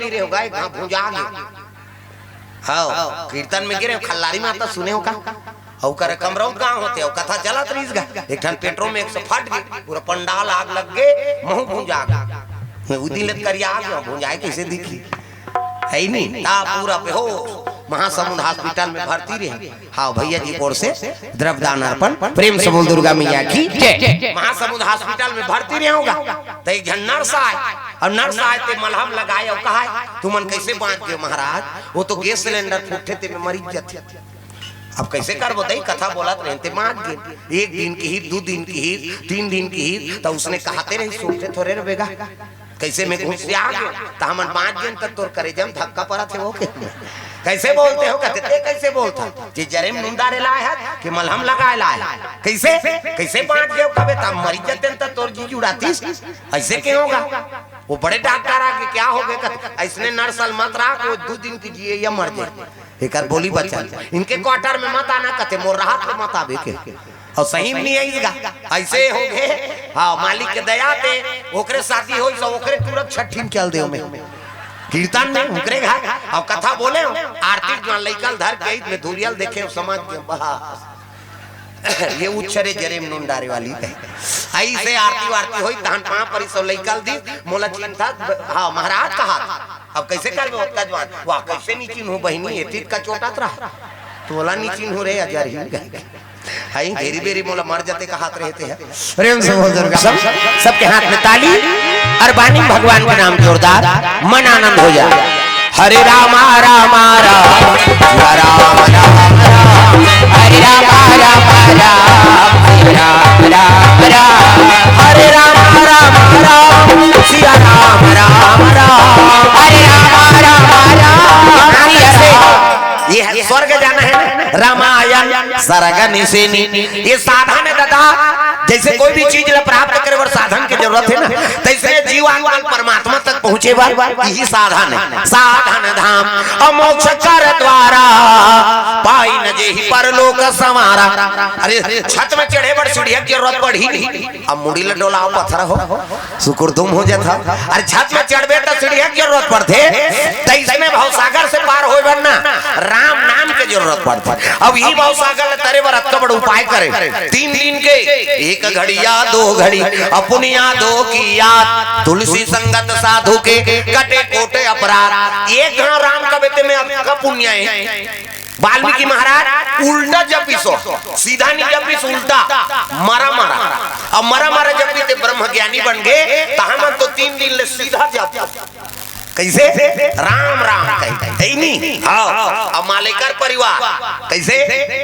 गिरे होगा एक भुजा गए। हाँ कीर्तन में गिरे खल्लारी माता सुने हो का औ करे कमरौत गांव होते हो कथा चलत रहीस गा एक ठन पेट्रोल में 100 फट गई पूरा पंडाल आग लग गए महू भुजा गए उदी लत करिया आ गया भुजाए कैसे दिखी है ही नहीं ता पूरा पे हो महासमुंद हॉस्पिटल में भर्ती रहे। हाँ भैया जी ओर से द्रव्यदान अर्पण प्रेम से बोल दुर्गा मैया की जय। महासमुंद हॉस्पिटल में भर्ती रहे होगा तो एक जन नर्स आए और नर्स आए ते मलहम लगाए और कहा तुमन कैसे बांध गए महाराज वो तो गैस सिलेंडर फूटे ते में मरीज जाते अब कैसे कर बताई कथा बोलत रहते मान गए 1 दिन की ही 2 दिन की ही 3 दिन की ही तो उसने कहते रही सोचते थोड़े रहेगा कैसे में घुस आ गए तो हमन 5 दिन तक तोर करे जम धक्का पड़ा थे वो कैसे बोलते हो कहते थे कैसे बोलता कि जरे में नुंदा रे लाए है कि मलहम लगाए लाए कैसे कैसे 5 गए कबे तब मरी जाते त तोर जी जुड़ातीस ऐसे क्यों होगा वो बड़े डॉक्टर आ के क्या हो गए ऐसने नर्सल मत राख वो 2 दिन की जिए या मर जाए एक बोली बच्चा इनके क्वार्टर में मत आना कहते मोर राहत में मत आवे के और सही नहीं आईगा ऐसे हो गए। हाँ मालिक के दया ते ओकरे शादी होई सो ओकरे तुरंत छठीन चल दे में कीर्तन में ओकरे घर अब कथा बोले आरती जन लइकल धर के में धुरियल देखे समाज के बस ये उच्छरे जरे में नुंडारे वाली है ऐसे आरती वारती होई तहन 5 परिसो लइकल दी मोला चिंता। हाँ महाराज कहा अब कैसे कर होता जवान वाह कैसे नीचिन हो बहनी एतीत का चोटात रहा तोला नीचिन हो रे अजर ही हाई बेरी बेरी मोला मर जाते का हाथ रहते हैं प्रेम से बोल दुर्गा सबके हाथ में ताली और बानी भगवान का नाम जोरदार मन आनंद हो जाए। हरे राम राम राम राम राम हरे राम राम राम राम हरे राम राम राम सिया राम राम राम हरे राम राम राम। ये स्वर्ग जाना है रामायण सरगनी से ये साधन है दादा जैसे कोई भी चीज प्राप्त करे और साधन की जरूरत है ना तैसे जीवात्मा परमात्मा तक पहुंचे यही साधन है। साधन धाम अमोक्ष कर द्वारा पाई न जेहि परलोक संवारा। अरे छत में चढ़े बड़ सीढ़िया की जरूरत पड़ी अब मुड़ी ल डोला पत्थर हो शुक्र तुम हो जाता। अरे छत में चढ़बे तो सीढ़िया की जरूरत पड़ते तैसे में भवसागर से पार हो बनना राम नाम की जरूरत पड़ता। अब यही भवसागर तरे बर अत्का बड़ उपाय करे 3 दिन के 1 घड़िया 2 घड़ी अपनिया 2 की याद तुलसी संगत साधु के कटे कोटे अपराध। एक घड़ा राम का बेटे में आपका पुण्य है। वाल्मीकि महाराज उल्टा जपिसो सीधा नहीं जपिस उल्टा मरा मरा अब मरा मरा जपी ब्रह्म ज्ञानी बन गए तो हम तो 3 दिन ले सीधा जप कैसे राम राम कही नहीं। हाँ अब मालेकर परिवार कैसे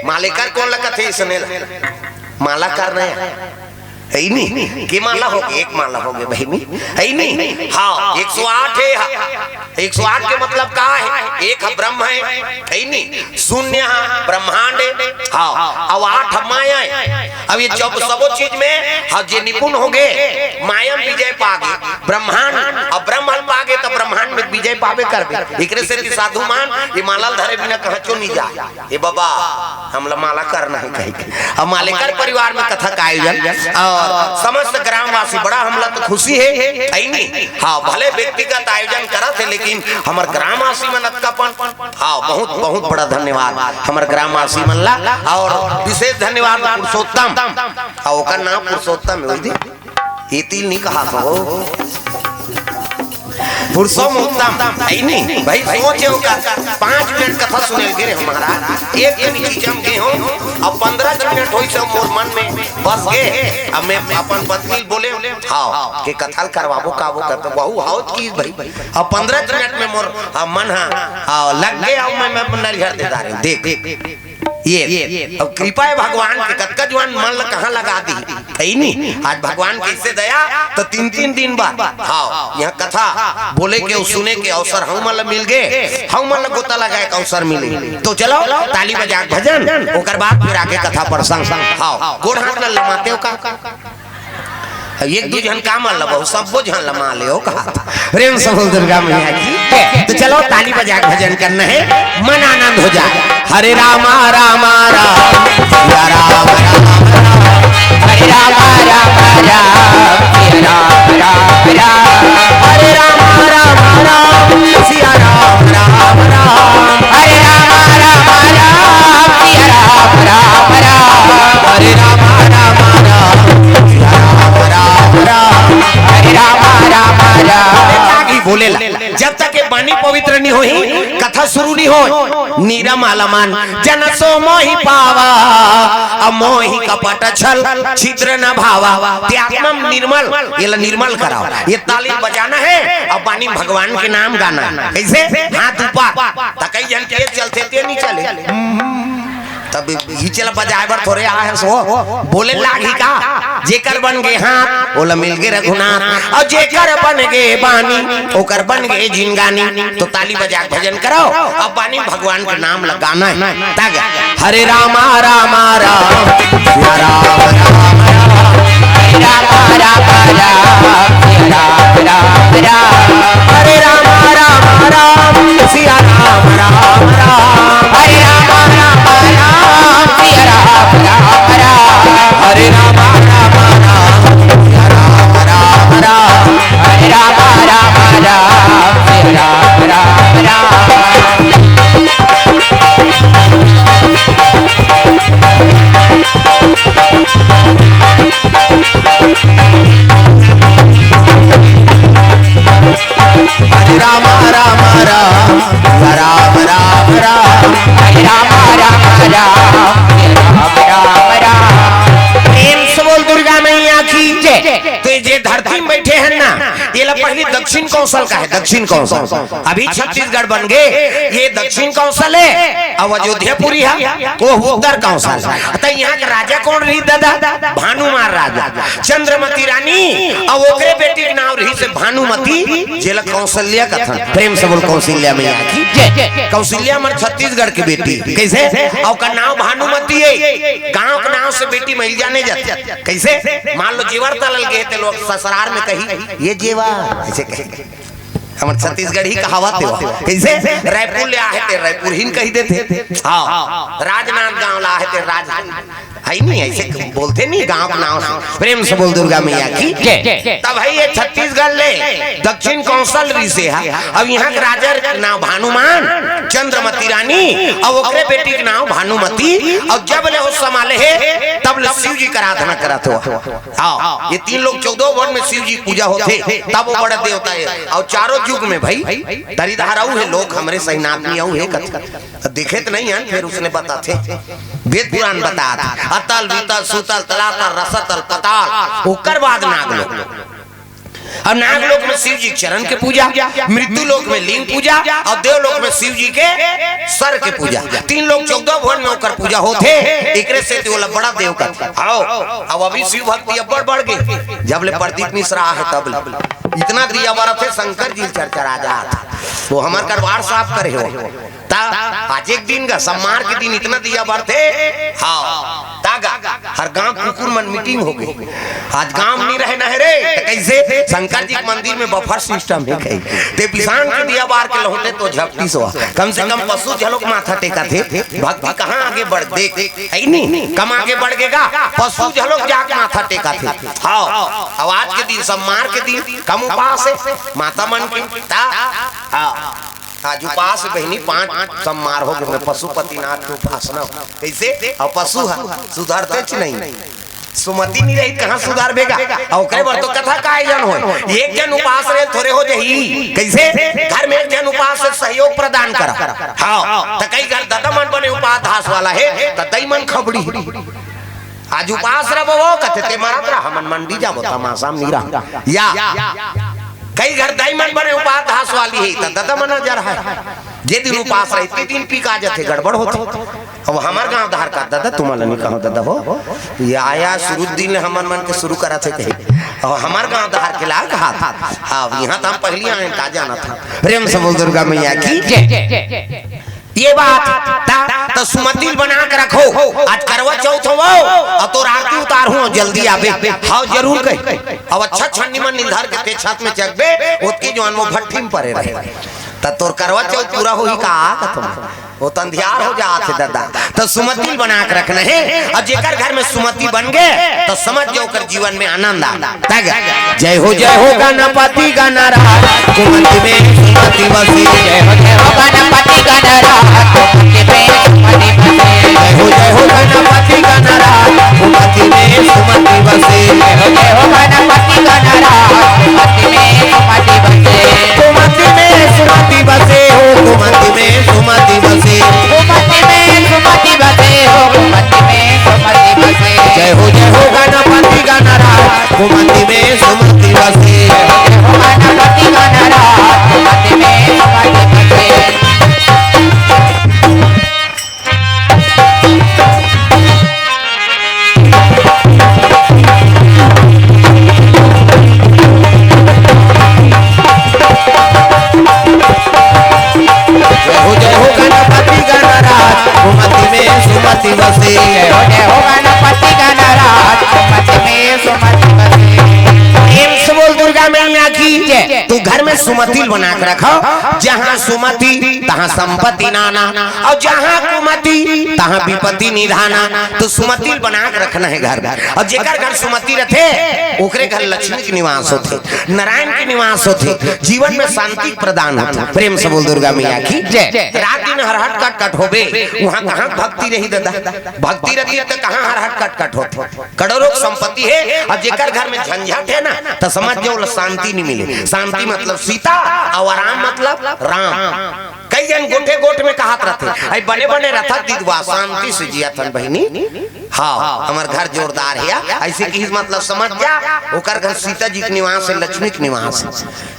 मालेकर कौन लगा थे इसने माला कर रहे हैं है नहीं कि माला हो गई 1 माला हो गई बहनी है नहीं। हाँ 108 है 108 के मतलब क्या है एक ब्रह्म है नहीं शून्य ब्रह्मांड। हाँ अब 8 माया है। अब ये जब सबो चीज में हाँ जे निपुण हो गए माया विजय पागे ब्रह्मांड अब ब्रह्मांड पागे तो ब्रह्मांड में विजय पावे कर एक से साधु मान ये माला धरे बिना कहा क्यों नहीं जा ये बाबा हमला माला करना है कहीं। अब मालेकर परिवार में कथा का आयोजन समस्त ग्रामवासी बड़ा हमला तो खुशी है नहीं। हाँ भले व्यक्तिगत आयोजन करा थे लेकिन हमार ग्रामवासी मन हाँ बहुत बहुत बड़ा धन्यवाद हमार ग्रामवासी मन ला और विशेष धन्यवाद पुरुषोत्तम और नाम पुरुषोत्तम ये तिल नहीं कहा हो पुरुषोत्तम नहीं भाई सोचे होगा 5 मिनट कथा सुने गिरे हमारा एक दिन चीजम के हो अब 15 मिनट होई से मोर मन में बस गए। अब मैं अपन पत्नी बोले हाँ के कथा करवाबो काबो करते बहु हाउत की भाई अब 15 मिनट में मोर मन लग गए अब मैं नरिहर देता रहे देख ये अब कृपा है भगवान के कतका जवान मन कहाँ लगा दी है नहीं। आज भगवान कैसे दया तो 3 दिन बाद हाँ यह कथा बोले के सुने के अवसर हम मतलब मिल गए हम मतलब गोता लगाए का अवसर मिले तो चलो ताली बजा भजन ओकर बाद फिर आगे कथा प्रसंग। हाँ गोड़ हाथ न लमाते हो का 1-2 जन का मान लो सब जन लमा ले हो कहा प्रेम से बोल दुर्गा मैया की। तो चलो ताली बजा भजन करना है मन आनंद हो जाए। हरे राम राम राम या राम राम हरे राम राम राम या राम राम हरे राम राम राम पवित्र नहीं होई कथा शुरू नहीं हो नीरम आलमान जन सो मोहि पावा अमोहि कपट छल छिद्र न भावा त्यात्मम निर्मल ये निर्मल कराओ ये ताली बजाना है और पानी भगवान के नाम गाना है कैसे हाथ ऊपर तकई जन के चलते ते नहीं चले तब ही चल बजाए बर थोड़े आ है सो बोले लागी का जेकर बन गए हाथ ओला मिल गए रघुनाथ और जेकर बन गए बानी ओकर बन गए जिनगानी तो ताली बजा भजन कराओ अब बानी भगवान का नाम लगाना है ताकि हरे रामा रामा राम या राम राम राम राम राम राम हरे रामा रामा राम सिया राम राम राम हरे रामा रामा राम सिया राम राम राम हरे रामा रामा राम सिया राम राम राम हरे रामा रामा राम सिया राम राम हरे रामा रामा राम राम राम राम हरे रामा रामा राम राम राम प्रेम से बोल दुर्गा मैया की जय। तो ये धरती में बैठे हैं ना ये पहले दक्षिण कौशल का है दक्षिण कौशल अभी छत्तीसगढ़ बन गए ये दक्षिण कौशल है अब अयोध्यापुरी है वो उत्तर कौशल तो यहाँ के राजा कौन रही दादा भानुमार राजा चंद्रमती रानी और ओकरे बेटी के नाम रही से भानुमती जेल कौशल्या कथन प्रेम से बोल कौशल्या मैया की जय। कौशल्या मर छत्तीसगढ़ की बेटी कैसे और का नाम भानुमती है गांव के नाम से बेटी मिल जाने जाते कैसे मान लो जेवर तलल गए थे लोग ससुराल में कही ये जेवर ऐसे कहे हमारे छत्तीसगढ़ ही कहावत है कैसे रायपुर ले आए थे रायपुर ही कही देते हाँ राजनांद गांव ला आए थे राज है नहीं ऐसे बोलते नहीं गांव का नाम प्रेम से बोल दुर्गा मैया की तब है ये छत्तीसगढ़ ले दक्षिण कौशल से है अब यहाँ के राजा नाम भानुमान चंद्रमती रानी और ओकरे बेटी के नाम भानुमती और जब ले उस संभाले है तब ले शिव जी का आराधना करत हो हाँ ये 3 लोग 14 वन में शिव जी पूजा होते तब वो बड़ा देवता है और चारों युग में भाई दरिधाराऊ है लोग हमारे सहीनाथनी आऊ है देखे तो नहीं है फिर उसने बताते वेद पुराण बता अतल वितल सुतल तलातल रसतल पताल ओकर बाद नागलोक अब नागलोक में शिव जी चरण के पूजा मृत्यु लोक में लिंग पूजा और देवलोक में शिव जी के सर के पूजा 3 लोग 14 भवन में ओकर पूजा होते एकरे से तो बड़ा देव का आओ अब अभी शिव भक्ति अब बढ़ गई जब ले प्रदीप मिश्रा है तब इतना दिया बरफ है शंकर जी चर्चा जा वो हमार करवार साफ करे हो आज एक दिन का सम्मार के दिन इतना दिया बरथे हाँ तागा हर गांव कुकुर मन मीटिंग हो गई आज गांव नहीं रहे न रे कैसे शंकर जी के मंदिर में बफर सिस्टम है कहीं ते पिसान के दिया बार के लौटे तो झपटी सो कम से कम पशु झलोक माथा टेका थे भक्ति कहाँ आगे बढ़ देख है नहीं कम आगे बढ़ गएगा पशु झलोक जाके माथा टेका थे हाँ अब आज के दिन सम्मार के दिन कम उपास है माता मन के आज उपास बहनी 5 सम्मार हो गए पशुपतिनाथ की उपासना कैसे और पशु सुधरते नहीं सुमति नहीं रही कहाँ सुधार बेगा और कई बार तो कथा का आयोजन हो एक जन उपास रहे थोड़े हो जाही कैसे घर में एक जन उपास से सहयोग प्रदान करा हाँ तो कई घर दादा मन बने उपास वाला है तो दई मन खबड़ी आज उपास रहो वो कहते ते मारत रहा हमन मंडी जाबो तमाशा मीरा या कई घर दाईमन बने उपास वाली है दादा मना जा रहा है जे दिन उपास रहते दिन पीका जाते गड़बड़ होते अब हमार गांव धार का दादा तुम्हारा नहीं कहो दादा हो ये आया शुरू दिन हमन मन के शुरू करा थे कहीं और हमार गांव धार के लाल कहा था हाँ यहाँ तो हम पहली आए का जाना था प्रेम से बोल दुर्गा मैया की ये बात तो सुमति बना के रखो आज करवा चौथ हो और तो आरती उतार हूँ जल्दी आवे हाँ जरूर कही अब अच्छा छन्नी मन निर्धार के छत में चकबे उसकी जो अनमो भट्टी में पड़े रहे तोर करवा चौथ पूरा हो ही का तुम वो तंधियार हो जाते दादा तो सुमति बना के रखना है और जेकर घर में सुमति बन गए तो समझ जाओ कर जीवन में आनंद आ जय हो गणपति गणराज कुमति में सुमति बसी जय हो गणपति गणराज कुमति में सुमति बसी जय हो गणपति गणराज कुमति में सुमति बसी जय हो गणपति गणराज कुमति में सुमति बसी कुमति में सुमति बसी कुमति में सुमति बसे। हो गणपति गणराज कुमति में सुमति बसे। जय हो गणपति गणराज कुमति में सुमति बसे। जय हो गणपति गणराज कुमति में सुमति बसे। प्रेम से बोल दुर्गा मैया की। तू घर में सुमति बना के रखो, जहाँ सुमति तहाँ संपत्ति नाना, और जहाँ कुमति तहाँ विपत्ति निधाना। तो सुमति बना के रखना है घर। और जेकर घर सुमति रहते ओकरे घर लक्ष्मी के निवास होते, नारायण के निवास होते, जीवन में शांति प्रदान होते। प्रेम से बोल दुर्गा मैया की। रात दिन हरहट कट कट होबे, वहाँ कहाँ भक्ति रही दादा? भक्ति रहती है तो कहाँ हरहट कट कट होते? करोड़ों संपत्ति है, और जेकर घर में झंझट है ना तो समझ जाओ शांति नहीं मिले। शांति मतलब सीता और आराम मतलब राम। कई जन गोटे गोट में कहत रहते बने बने रथा दिदवा शांति से जिया थन बहनी। हाँ हमार घर जोरदार है, ऐसे की मतलब समझ जा ओकर घर सीता जी के निवास है, लक्ष्मी के निवास है।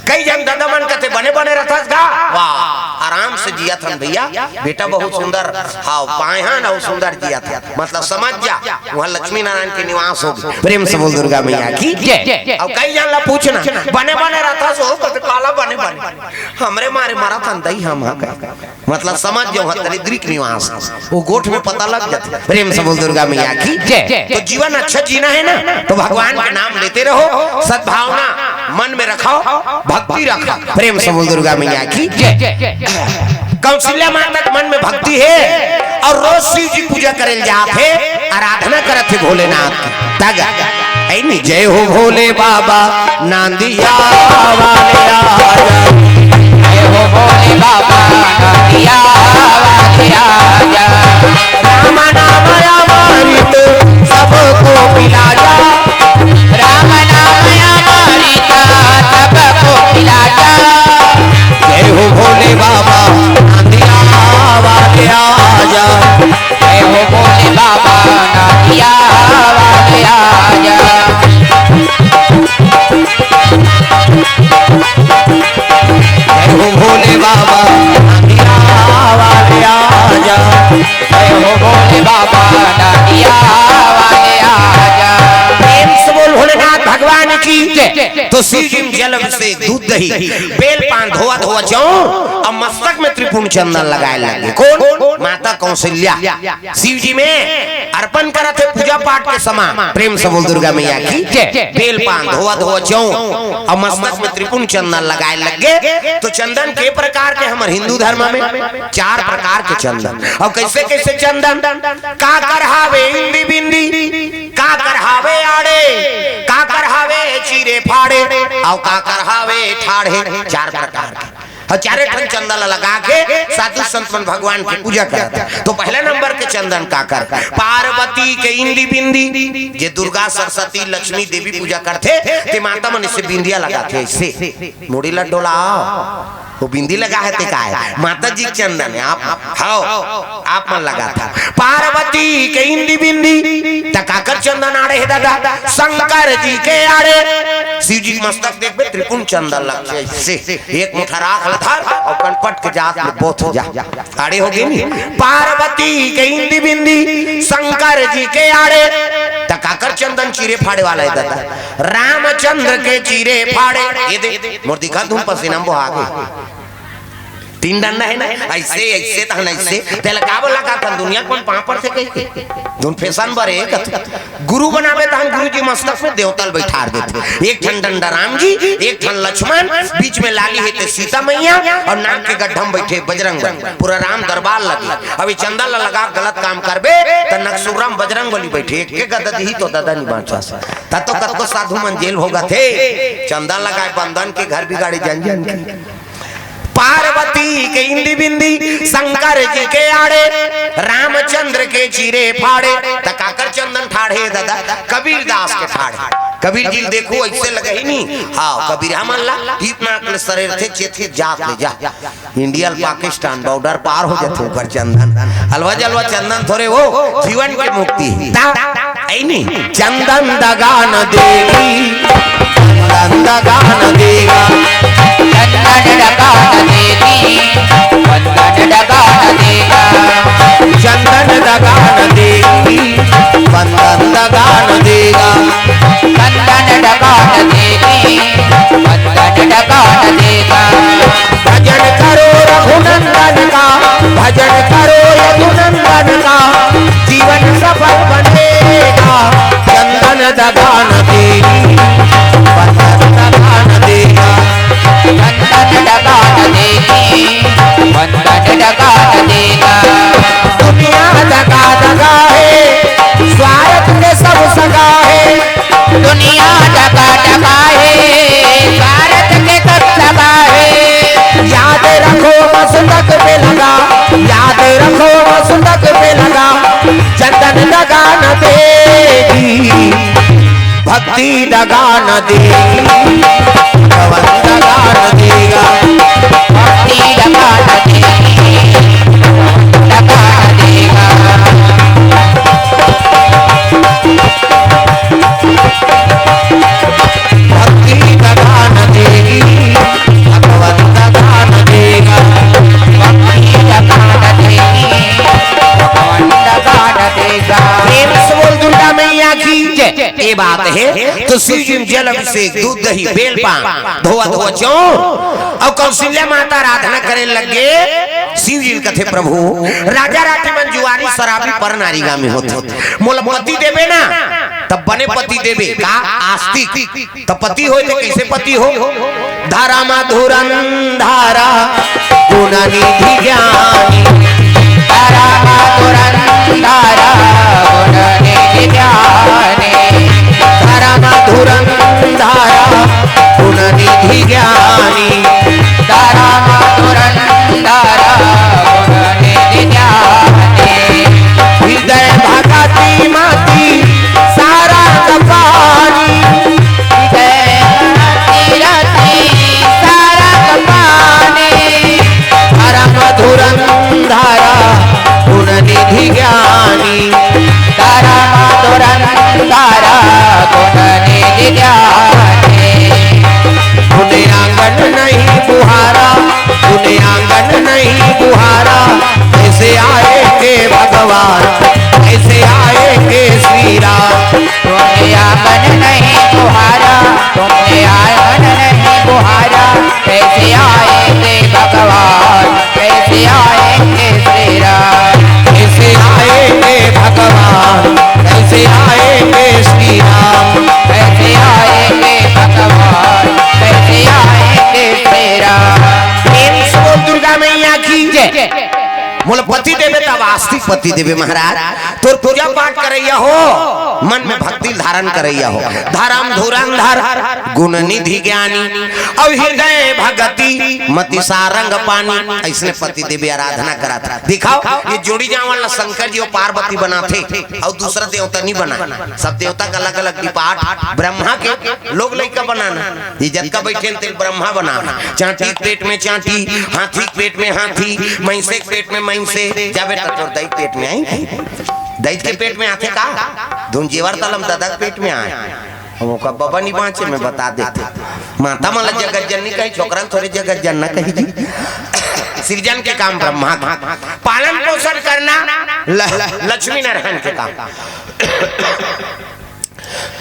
कई जन दादा मन कहते बने बने रथा गा वाह आराम से जिया थन भैया, बेटा बहुत सुंदर। हाँ पाए हैं ना सुंदर जिया था, मतलब समझ जा वहाँ लक्ष्मी नारायण के निवास होगी। प्रेम से बोल दुर्गा मैया की। और कई जन ला पूछना बने बने रथा सो काला बने बने हमरे मारे मारा था दही हम मतलब समझ जाओ दरिद्री के निवास वो गोठ में पता लग जाता। प्रेम से बोल दुर्गा मैया की। तो जीवन अच्छा जीना है ना तो भगवान का नाम लेते रहो, सद्भावना मन में रखो, भक्ति रखो। प्रेम से बोल दुर्गा मैया की। कौशल्या माता के मन में भक्ति है और रोज शिव जी पूजा करे जाते, आराधना करते भोलेनाथ की। जय हो भोले बाबा नांदिया वाले आजा, जय हो भोले बाबा नांदिया वाले आजा। राम नाम अमृत सबको पिला जा, राम नाम अमृत सबको पिला जा। जय हो भोले बाबा नांदिया वाले आजा, जय हो भोले बाबा नांदिया वाले आजा। जय हो भोले बाबा नांदिया वाले आजा, जय हो भोले बाबा नांदिया वाले आजा। प्रेम से बोल भोलेनाथ भगवान की। तो शिव जी जल से दूध दही बेल पान धोआ धोआ जाऊं और मस्तक में त्रिपुण चंदन लगाए लगे। कौन? माता कौशल्या शिव जी में अर्पण करते पूजा पाठ के समान। प्रेम से बोल दुर्गा मैया की। बेल पान धोआ धोआ जाऊं और मस्तक में त्रिपुण चंदन लगाए लगे। तो चंदन के प्रकार के हमारे हिंदू धर्म में 4 प्रकार के चंदन। और कैसे कैसे चंदन? का करहावे इंदी बिंदी, का करहावे आड़े, का करहावे चीरे फाड़े, और का करहावे ठाड़े। 4 प्रकार के और 4 ठन चंदन लगा के साधु संत भगवान की पूजा करते। तो पहले नंबर के चंदन काकर पार्वती के इंदी बिंदी, जे दुर्गा सरस्वती लक्ष्मी देवी पूजा करते ते माता मन से बिंदिया लगाते, ऐसे मुड़ी लड्डोला वो बिंदी लगा है का है माता जी चंदन है। आप मन लगा था पार्वती के इंदी बिंदी तकाकर चंदन आड़े है दादा, शंकर जी के आड़े शिव जी मस्तक देख में त्रिपुण चंदन लग से एक मुठा राख लथार और कनपट के जात में बोथ हो जा आड़े हो गई। पार्वती के इंदी बिंदी शंकर जी के आड़े तकाकर चंदन चीरे फाड़े वाला है दादा, रामचंद्र के चीरे फाड़े। ये दे मूर्ति का धूम पसीना आगे 3 डंडा है ना, ऐसे ऐसे तहन ऐसे तेल का बोला का दुनिया कौन पापर से कही दोन फैशन बरे गुरु बनावे तहन गुरु जी मस्तक में देवतल बैठा देते। एक ठन डंडा राम जी, एक ठन लक्ष्मण, बीच में लाली है ते सीता मैया, और नाक के गड्ढम बैठे बजरंग बली। पूरा राम दरबार लगी। अभी चंदा लगा गलत काम करबे त नक्सुराम बजरंग बली बैठे एक गदद ही तो दादा नहीं बांचा ता तो कतको साधु मन जेल होगा थे। चंदा लगाए बंधन के घर बिगाड़ी जन जन की। पार्वती के इंदी बिंदी शंकर जी के आड़े, रामचंद्र के चीरे फाड़े तकाकर चंदन ठाड़े दादा, कबीर दास के ठाड़े। कबीर जी देखो ऐसे लगे ही नहीं। हाँ कबीर हमला इतना शरीर थे चेथे जात ले जा इंडिया पाकिस्तान बॉर्डर पार हो जाते ऊपर चंदन हलवा जलवा चंदन थोड़े वो जीवन की मुक्ति। ऐनी चंदन दगान देगी, चंदन दगान देगा, चंदन डगान देगी, वंदन डगान देगा, चंदन दगान देगी, वंदन दगान देगा, चंदन डगान देगी, वंदन डगान देगा। भजन करो रघुनंदन का, भजन करो रघुनंदन का, जीवन सफल बनेगा, चंदन दगान देगी, वंदन दगान देगा, चंदन डगान देगी, वंदन डगान देगा। दुनिया दगा दगा है, स्वार्थ के सब सगा है, दुनिया डगा डगा है, भारत के कब लगा है। याद रखो मसंदक पे लगा, याद रखो मसंदक पे लगा, चंदन दगा न देगी, भक्ति दगा न देगी, भगवान दगा न देगा, भक्ति डगान देगी, डगान देगा। भक्ति दगा न देगी, भगवान दगा न देगा, भक्ति डगान देगी, भगवान डगान देगा। प्रेम से बोल दुर्गा मैया की ये बात है। तो शिव जी जल अभिषेक, दूध दही बेल पान धोआ धोआ चौ और कौशल्या माता आराधना करे लगे। शिव जी कथे प्रभु राजा राठी मन जुआरी शराबी पर नारीगा में होते, मोल पति देवे ना तब बने पति देवे का आस्तिक, तब पति हो तो कैसे पति हो। धारा माधुरन धारा गुणनिधि ज्ञानी, तारा माधुरन धारा गुणनिधि ज्ञानी, धारा माधुरन धारा गुणनिधि ज्ञानी, तारा माधुरन धारा गुणनिधि ज्ञानी। हृदय भगति माती सारा कपानी, हृदय भगति रति सारा कपानी, धारा मधुरन धारा गुणनिधि ज्ञानी, तारा माधुरन धारा गुणनिधि ज्ञानी। उन्हें आंगन नहीं बुहारा, उन्हें आंगन नहीं बुहारा, कैसे आए के भगवान, कैसे आए के श्री राम। तुमने आंगन नहीं बुहारा, तुमने आंगन नहीं बुहारा, कैसे आएंगे भगवान, कैसे आएंगे श्री राम। कैसे आए के भगवान, कैसे आए के श्री राम। कैसे आएंगे भगवान, कैसे आएंगे श्री राम। प्रेम से बोल दुर्गा मैया की जय। मोल पति देवे तब आस्तिक पति देवे महाराज, तो पूजा पाठ करैया हो, मन में भक्ति धारण करैया हो। धाराम धुरन धर गुणनिधि ज्ञानी, और हृदय भगति मति सारंग पानी, ऐसने पति देवे आराधना करा था। दिखाओ ये जोड़ी जावल शंकर जी और पार्वती बनाते और दूसरा देवता नहीं बना, सब देवता का अलग अलग डिपार्ट। ब्रह्मा के लोग लड़का बनाना, इज्जत का बैठे तेल ब्रह्मा बनाना, चांटी पेट में चांटी, हाथी पेट में हाथी, महिषे पेट में महिषे। जा बेटा तोर दही पेट में आई, दही के पेट में आते का धुन जेवर तलम दादा के पेट में आए, वो का बाबा नहीं बाँचे मैं बता देते। माता माला जगत जननी कही, छोकरा थोड़े जगत जनना कही जी। सृजन के काम ब्रह्मा, पालन पोषण करना लक्ष्मी नारायण के काम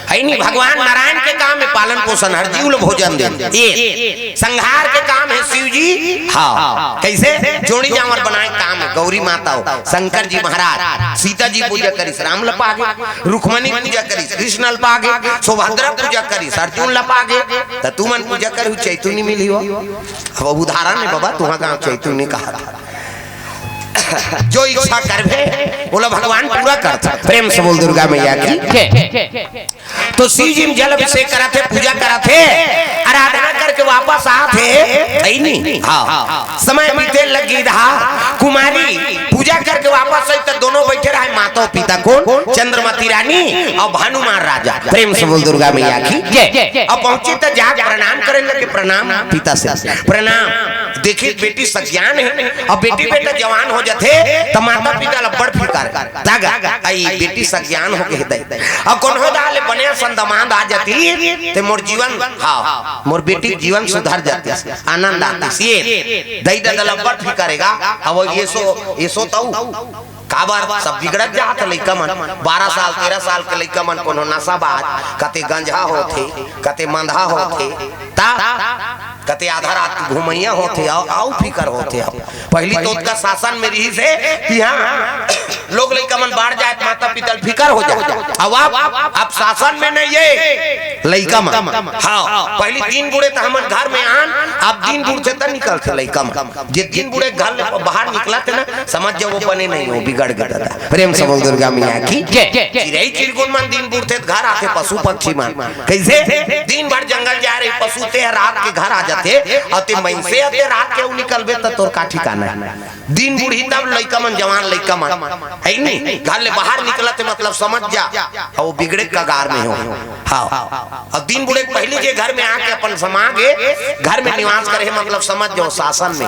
है नहीं। भगवान नारायण के काम है पालन पोषण, हर जीव भोजन दे। ये संहार के काम है शिव जी। हाँ कैसे जोड़ी जावर बनाए काम है। गौरी माता हो, शंकर जी महाराज, सीता जी पूजा करी, राम लपागे, रुक्मणी पूजा करी, कृष्ण लपागे, सुभद्रा पूजा करी, अर्जुन लपागे, तो तू मन पूजा करू चैतन्य मिली हो। अब उदाहरण है बाबा, तुहा गाँव चैतन्य कहा था। जो इच्छा करबे बोला भगवान पूरा करता। प्रेम से बोल दुर्गा मैया की। तो शिव जी जल अभिषेक करा थे, पूजा करा थे, आराधना करके वापस आते नहीं। हाँ समय बीते लगी रहा, कुमारी पूजा करके वापस आई तो दोनों बैठे रहे, माता और पिता कौन, चंद्रमती रानी और भानुमान राजा। प्रेम से बोल दुर्गा मैया की। अब पहुंचे तो जाग प्रणाम करे लगे, प्रणाम पिता से प्रणाम। देखिए बेटी सज्ञान है और बेटी बेटा जवान हो जाते तो माता पिता ला बड़ फिकर तागा आई बेटी सज्ञान हो के दे अब कौन हो डाले बने संदमान आ जाती ते मोर जीवन हाँ मोर बेटी जीवन सुधर जाती आनंद आती ये दई दला बड़ फिकरेगा अब ये सो ताऊ काबर सब बिगड़त जात लइका मन 12 साल 13 साल के लइका मन कोनो नशाबाज कते गंजा होथे कते मंधा होथे ता कते आधा रात घुमैया होथे आउ फिकर होथे पहली तो का शासन में रही से कि हां लोग लइका मन बाढ़ जाए माता पिता फिकर हो जाए अब शासन में नहीं ये लइका मन हां पहली दिन बुढ़े त हमन घर में आन अब दिन बुढ़े त निकल थे लइका मन जे दिन बुढ़े घर बाहर निकला थे ना समझ जाओ वो बने नहीं हो बिगड़ गया प्रेम से बोल दुर्गा मैया की चिड़ै चिड़गुन मन दिन बुढ़ते घर आते पशु पक्षी मन कैसे दिन भर जंगल जा रहे पशु ते रात के घर आ जाते और ते मैसे आते रात के निकलबे त तोर का ठिकाना दिन बुढ़ी तब लइका मन जवान लइका मन है नहीं घर ले बाहर निकलते मतलब समझ जा वो बिगड़े कगार में हो हां और दिन बुढ़े पहले जे घर में आके अपन समागे घर में निवास करे मतलब समझ जाओ शासन में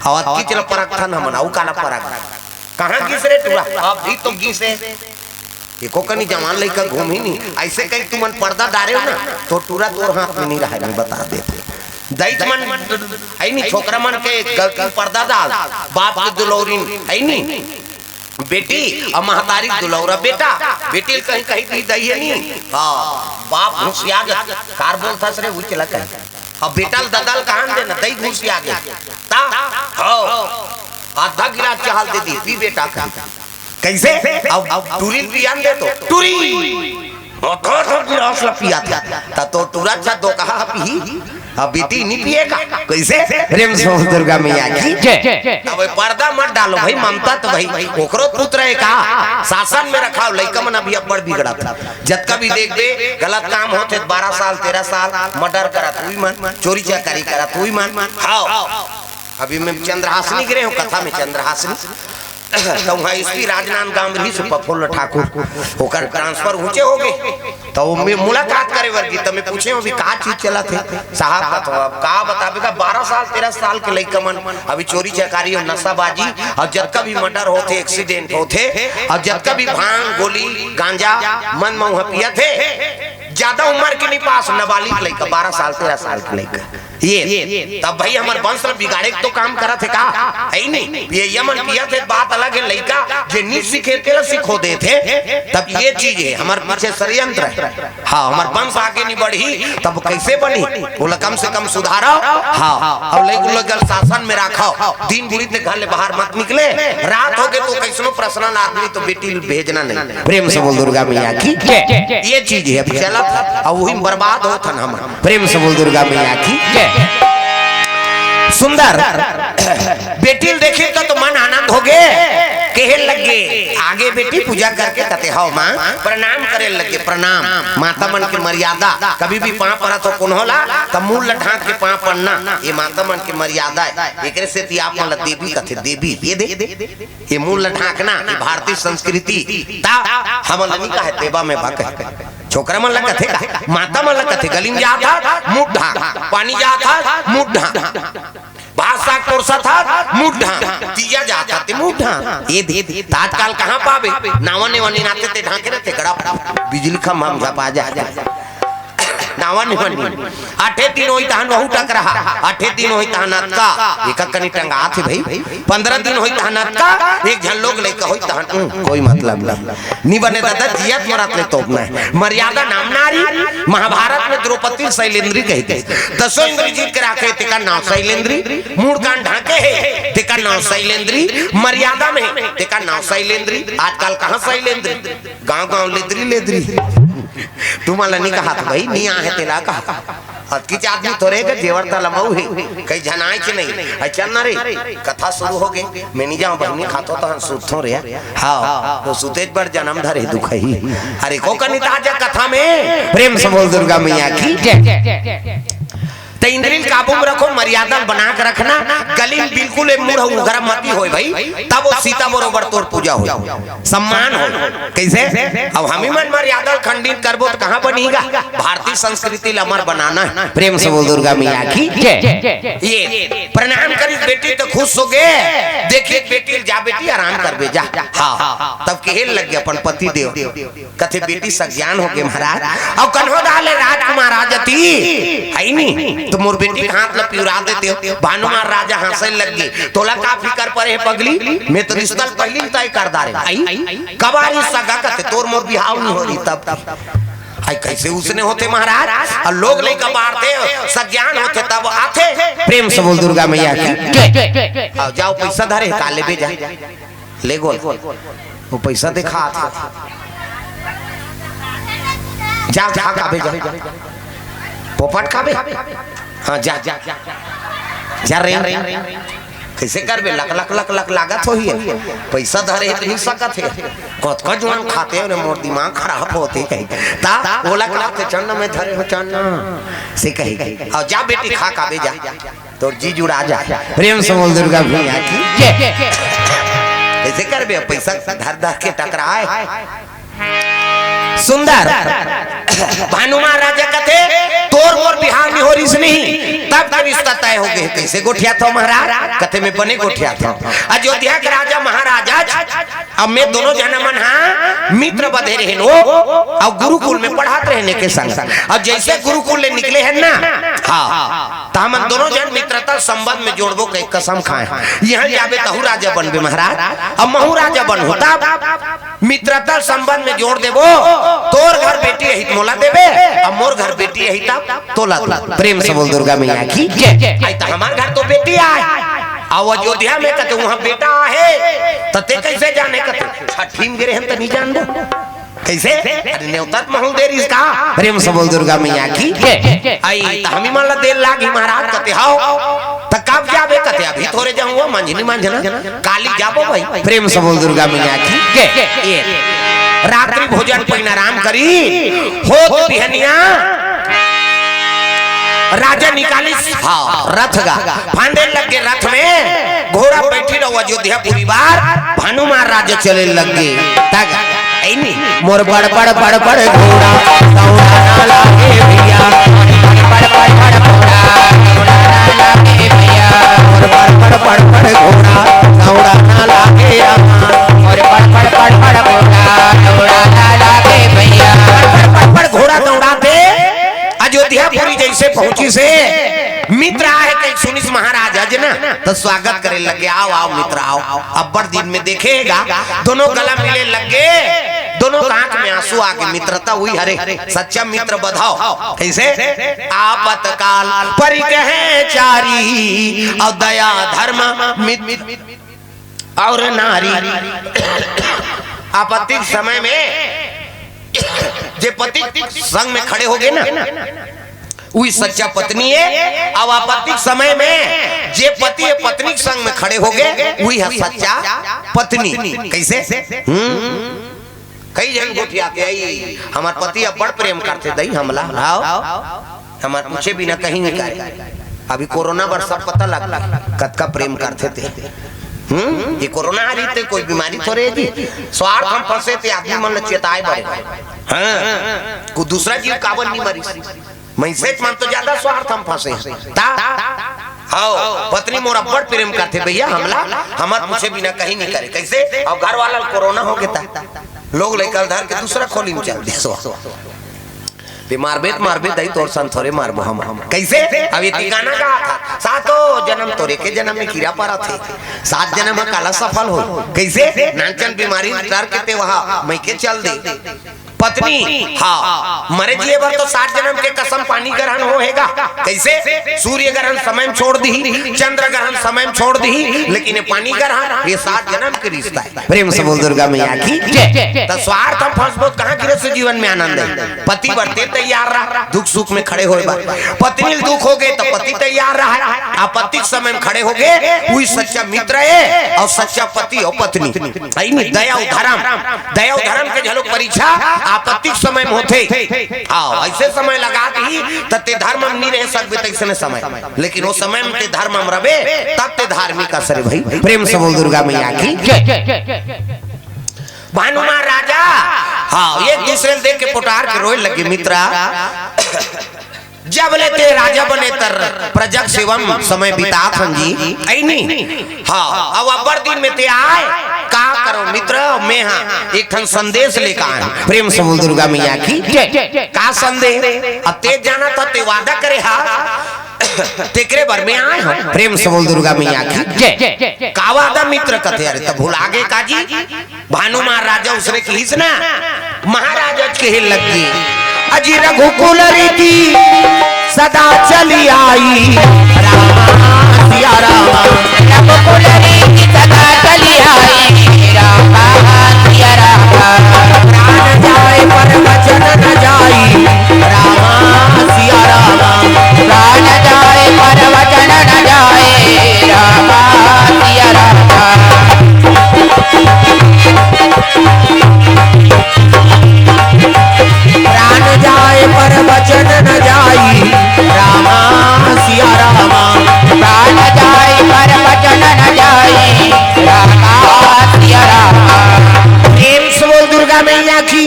और की चल परखन हमन औ काला परख कहां किस रे टूरा अब भी तो किस है एको कनी जवान लइका घूम ही नहीं ऐसे कहीं तुमन पर्दा डारे हो ना तो टूरा तोर हाथ में नहीं रहे मैं बता देते दैत मन है नहीं छोकरा मन के गलती पर्दा डाल बाप के दुलौरीन है नहीं बेटी और महतारी दुलौरा बेटा बेटी कहीं कहीं भी दई है नहीं हां बाप होशियार कार बोलता सरे वो चला कहीं अब बेटा ददल कहां देना दई होशियार ता हो आधा गिलास चाहल दे दी पी बेटा का कैसे अब टूरी पियान दे तो टूरी तो गिलास ला पिया था तो टूरा चा दो कहा पी अब बेटी नहीं पिएगा कैसे प्रेम से दुर्गा मैया की अब पर्दा मत डालो भाई ममता तो भाई ओकरो पुत्र है का शासन में रखा लइका मन अभी बड़ बिगड़ा था जब कभी देख दे गलत काम होते 12 साल 13 साल मर्डर करा तू मन चोरी चकारी करा तू मन हां अभी मैं चंद्रहासिनी गिरे हूँ कथा में चंद्रहासिनी तो वहाँ एसपी राजनांदगांव रही से प्रफुल्ल ठाकुर होकर ट्रांसफर ऊंचे हो गए तो मैं मुलाकात करे वर्गी तो मैं पूछे अभी का चीज चला थे साहब का तो अब का बताबेगा 12 साल 13 साल के लइका मन अभी चोरी चकारी और नशाबाजी और जब कभी मर्डर होते एक्सीडेंट होते और जब कभी भांग गोली गांजा मन महुआ पिया थे ज्यादा उम्र के नहीं पास नाबालिग लइका 12 साल 13 साल के लइका ये तब भाई हमारे वंश बिगाड़े तो काम करा थे का है नहीं ये यमन पिया थे बात अलग है लइका जे नहीं सीखे के सिखो दे थे तब ये चीज है हमारे पीछे षड्यंत्र है हाँ हमारे वंश आगे नहीं बढ़ी तब कैसे बनी बोला कम से कम सुधारो हाँ और लोग शासन में रखो दिन बुढ़ी ने घर ले बाहर मत निकले रात हो गए तो कैसनो प्रश्न आदमी तो बेटी भेजना नहीं प्रेम से बोल दुर्गा मैया की ये चीज है अभी चला था और वही बर्बाद हो था हम प्रेम से बोल दुर्गा मैया की सुंदर बेटी देखे तो मन आनंद हो गए कहे लगे आगे बेटी पूजा करके कहते हो माँ प्रणाम करे लगे प्रणाम माता मन की मर्यादा कभी भी पाँव पड़ा तो कौन होला तो मुंह लठाक के पाँव पड़ना ये माता मन की मर्यादा है एक से आप मन देवी कहते देवी ये दे ये मुंह लठाकना ये भारतीय संस्कृति हम नहीं कहे देवा में भक छोकरा मन लगा थे माता मन लगा थे गली में जाता मुड्ढा पानी जाता मुड्ढा भाषा कोर्सा था मुड्ढा तीजा जाता थे मुड्ढा ये दे तात्काल कहाँ पावे नावा ने वनी नाते ते ढाके रहते गड़ा बिजली खम्भा में झपा जा नावा ने वनी 8 दिन होई तहन बहु टक रहा 8 दिन होई तहन का एक कनी टंगा थे भाई 15 दिन होई तहन का एक झन लोग लेके होई तहन कोई मतलब नहीं बने दादा जियत मरत ले तोप ना मर्यादा नाम नारी महाभारत में द्रौपदी शैलेंद्री कहते दसों इंद्री जीत के रखे तेका नाम शैलेंद्री मूड कान ढाके है तेका नाम शैलेंद्री मर्यादा में तेका नाम शैलेंद्री आजकल कहां शैलेंद्री गांव गांव लेद्री तुम्हारा नहीं कहा था भाई नहीं आहे तेला कहा हतकीच आदमी थोड़े के जेवर ता लमऊ है कई जनाई के नहीं अच्छा ना रे कथा शुरू हो गई मैं नहीं जाऊं बहनी खातो तो सुथो रे हां तो सुतेज पर जन्म धरे दुख ही अरे को कनी ताजा कथा में प्रेम से बोल दुर्गा मैया की तो इंद्रिल काबू में रखो, मर्यादा बना के रखना, गली में बिल्कुल मुड़ गरम मती हो भाई, तब वो सीता बरोबर तोर पूजा हो, सम्मान हो। कैसे अब हम ही मन मर्यादा खंडित करबो तो कहाँ बनेगा? भारतीय संस्कृति अमर बनाना है। प्रेम से बोल दुर्गा मैया की ये प्रणाम करी बेटी तो खुश हो गए, देखिए बेटी जा बेटी आराम कर बे जा। हाँ तब केहल लग गया अपन पति देव कथे बेटी सज्ञान हो गए महाराज। अब कन्हो डाले राजकुमार राजती है नहीं तो मोर बेटी का हाथ लपिउरा देते हो। भानुमार राजा हंसे लग गए, तोला का फिकर पड़े पगली, मैं तो रिश्ता पहली तय कर दारे आई कबारी सगा कथे तोर मोर बिहाव नहीं हो रही तब आई कैसे उसने होते महाराज, और लोग लेकर बाढ़ते सज्ञान होते तब आते। प्रेम से बोल दुर्गा मैया की आओ जाओ पैसा धरे काले भेजा ले गो वो पैसा दिखा जा जा का भेजा पोपट का बे हाँ जा जा जा रे कैसे करबे लक लक लक लक लागत हो ही पैसा धरे इतनी सकत है कत का जुआन खाते और मोर दिमाग खराब होते कहीं ता बोला खाते चन्न में धरे हो चन्न से कही और जा बेटी खा का बे जा तो जी जुड़ा जा। प्रेम से बोल दुर्गा भैया की कैसे करबे पैसा धर धर के टकराए सुंदर भानुमान राजा कथे तोर मोर बिहार में हो रिस नहीं तब का रिश्ता तय हो गए। कैसे गोठिया था महाराज कथे में बने गोठिया था अयोध्या के राजा महाराजा अब मैं दोनों जना मन हाँ मित्र बधे रहे नो और गुरुकुल में पढ़ाते रहने के संग अब जैसे गुरुकुल ले निकले हैं ना हाँ तो हम दोनों जन मित्रता संबंध में जोड़बो के कसम खाए यहाँ जाबे तहु राजा बनबे महाराज अब महू राजा बन होता मित्रता संबंध में जोड़ देबो तोर घर बेटी यही मोला देबे अब मोर घर बेटी यही तब तोला। प्रेम से बोल दुर्गा मैया की आई तो हमार घर तो बेटी आए अब अयोध्या में कहते वहां बेटा है तते कैसे जाने कहते छठी में गिरे हम तो नहीं जान दो कैसे अरे न्योता महू देर इसका। प्रेम से बोल दुर्गा मैया की आई तो हम ही मान ला देर लागी महाराज कहते हाओ तो कब जाबे कहते अभी थोड़े जाऊंगा मंझनी मंझना काली जाबो भाई। प्रेम से बोल दुर्गा मैया की रात्रि भोजन पर आराम करी हो तो बिहनिया राजा निकाली हाँ रथ गा फांदे लग गए रथ में घोड़ा बैठी रहो अयोध्या पूरी बार भानुमान राजा चले लग गए तक मोर बड़ बड़ बड़ बड़ घोड़ा ना लागे भैया बड़ बड़ बड़ घोड़ा ना लागे भैया मोर बड़ बड़ बड़ बड़ घोड़ा ना लागे मोर बड़ बड़ बड़ बड़ घोड़ा ना लागे भैया बड़ बड़ घोड़ा दौड़ाते अयोध्यापुरी जैसे पहुंची से मित्र आए कहीं सुनिस महाराजा जी ना तो स्वागत करे लगे आओ आओ मित्र आओ। अब बड़ दिन में देखेगा दोनों गला मिले लगे दोनों आंख में आंसू आ गए मित्रता हुई हरे सच्चा मित्र बधाओ कैसे आपत काल परिकह चारी और दया धर्म और नारी आपत्ति समय में जे पति संग में खड़े हो गए ना वही सच्चा पत्नी है। अब आपत्तिक समय में जे पति है पत्नी के संग में खड़े हो गए वही है सच्चा पत्नी। कैसे कई जन गोठिया के आई हमार पति अब बड़ प्रेम करते दई हमला हमार पूछे बिना कहीं नहीं करे अभी कोरोना वर्ष पता लगा कद का प्रेम करते थे। ये कोरोना आ रही थे कोई बीमारी थोड़े थी स्वार्थ हम फंसे थे आदमी मन चेताए बड़े हाँ को दूसरा जीव कावन नहीं मरी मैसेज मन तो ज्यादा स्वार्थ हम फंसे हाँ पत्नी मोरा बड़ प्रेम करते भैया हमला हमार पूछे बिना कहीं नहीं करे। कैसे अब घर वाला कोरोना हो गया लोग लेकर धर के दूसरा खोली में चल दे मारबे दई तोर सन थोड़े मारबो हम कैसे अब ये गाना गा था सातों जन्म तोरे के जन्म में कीड़ा पड़ा थे 7 जन्म में काला सफल हो। कैसे नानचन बीमारी डर के ते वहां मैं के चल दे पत्नी हाँ मरे जिए भर तो 7 जन्म के कसम पानी ग्रहण होएगा। कैसे सूर्य ग्रहण समय में छोड़ दी चंद्र ग्रहण समय में छोड़ दी लेकिन पानी ग्रहण ये 7 जन्म के रिश्ता है। प्रेम से बोल दुर्गा मैया की तो स्वार्थ हम फंस बहुत कहाँ गिरे से जीवन में आनंद है। पति बढ़ते तैयार रहा दुख सुख में खड़े हो पत्नी दुख हो गए तो पति तैयार रहा आपत्तिक समय में खड़े हो गए वही सच्चा मित्र है और सच्चा पति और पत्नी दया धर्म के झलक परीक्षा आपत्तिक समय में होते हाँ ऐसे समय लगा दी तते धर्म हम नहीं रह सकते तैसे समय, लेकिन वो समय में ते धर्म हम रवे तब ते धार्मिक असर भाई। प्रेम से बोल दुर्गा मैया की भानुमान राजा हाँ एक दूसरे देख के पुकार के रोए लगे मित्रा जब लेते राजा बने तर प्रजक सेवम समय बितात जी ऐनी हाँ अब अबर दिन में ते आए का करो मित्र मैं हाँ एक ठन संदेश लेकर आए। प्रेम से बोल दुर्गा मैया की का संदेश अब तेज जाना था ते वादा करे हा तेकरे भर में आए हो। प्रेम से बोल दुर्गा मैया की का वादा मित्र कथे अरे तब भूल आगे काजी भानुमान राजा उसने खींच ना महाराज के हिल लग गई अजी रघुकुल रीति सदा चली आई रामा सिया रामा रघुकुल रीति सदा चली आई रामा सिया रामा प्राण जाए पर वचन न जाई रामा सिया रामा प्राण जाए पर वचन न जाए रामा सिया रामा प्राण जाए पर वचन न जाई रामा सिया रामा प्राण जाए पर वचन न जाए रामा सिया रामा। प्रेम से बोल दुर्गा मैया की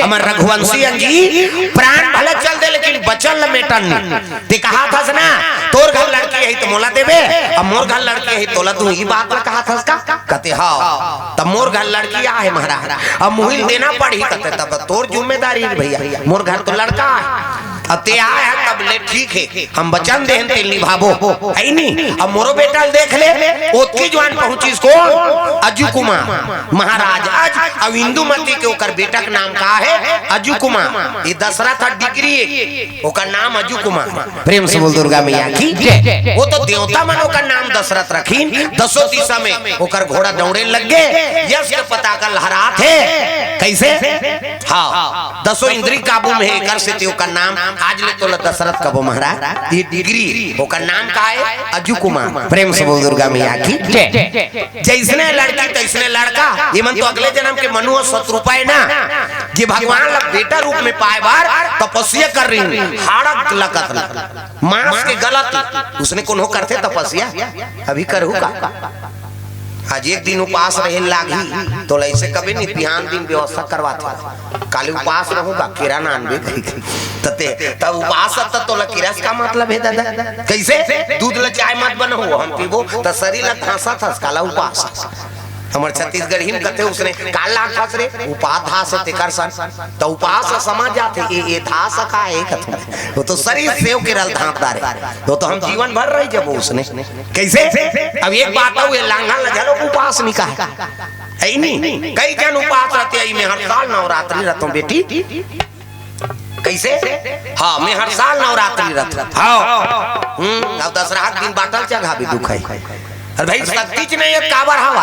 हमार रघुवंशी अंगी प्राण भले चल दे लेकिन बचल न मेटन नहीं ते कहा था ना तोर घर लड़की है तो मोला देबे अब मोर घर लड़की है तोला तू ही बात में कहा था का कहते हाँ तब मोर घर लड़की आ है महाराज अब मुहिल देना पड़ी कहते तब तोर जिम्मेदारी है भैया मोर घर तो लड़का है अब ते आया तब ले ठीक है हम वचन देन ते निभाबो है नहीं। अब मोरो बेटा देख ले ओतकी जवान पहुंची कौन अजू कुमार महाराज आज अब इंदुमती के ओकर बेटा का नाम का है अजू कुमार ये दशरथ डिग्री ओकर नाम अजू कुमार। प्रेम से बोल दुर्गा मैया की वो तो देवता मन ओकर नाम दशरथ रखीन दसों दिशा में ओकर घोड़ा दौड़े लग गए यश के पता का लहरात है कैसे हाँ दसों इंद्री काबू में है कर से ओकर नाम आज ले तो दशरथ कबो महाराज ये डिग्री ओकर नाम का है अजू कुमार। प्रेम से बोल दुर्गा मैया की जैसने लड़की तैसने लड़का ये मन तो अगले जन्म के मनु और शत्रुपाय ना ये भगवान ला बेटा रूप में पाए बार तपस्या कर रही हाड़क लकत मांस के गलत उसने कोनो करते तपस्या अभी करू का आज एक दिन उपास रहे लागी तो ऐसे कभी नहीं बिहान दिन व्यवस्था करवाते काली उपास रहूंगा किरा नानबे तते तब उपास तो किरस का मतलब है दादा कैसे दूध ल चाय मत बनो हम पीबो त शरीर ल खासा था काला उपास हमर छत्तीसगढ़ हिम कहते उसने काला खास रे उपास था से तेकर सन तो उपास समाज जाते ये था सका है कहते वो तो शरीर सेव के रल धांतदार है वो तो हम जीवन भर रही जब उसने कैसे अब एक बात है लांघा ल जलो उपास निका है नहीं कई जन उपास रहते हैं मैं हर साल नवरात्रि रहता हूं बेटी कैसे हाँ मैं हर साल नवरात्रि रहता हाँ अब दशहरा दिन बाटल चढ़ा भी दुख है अरे भाई शक्ति नहीं है काबर हवा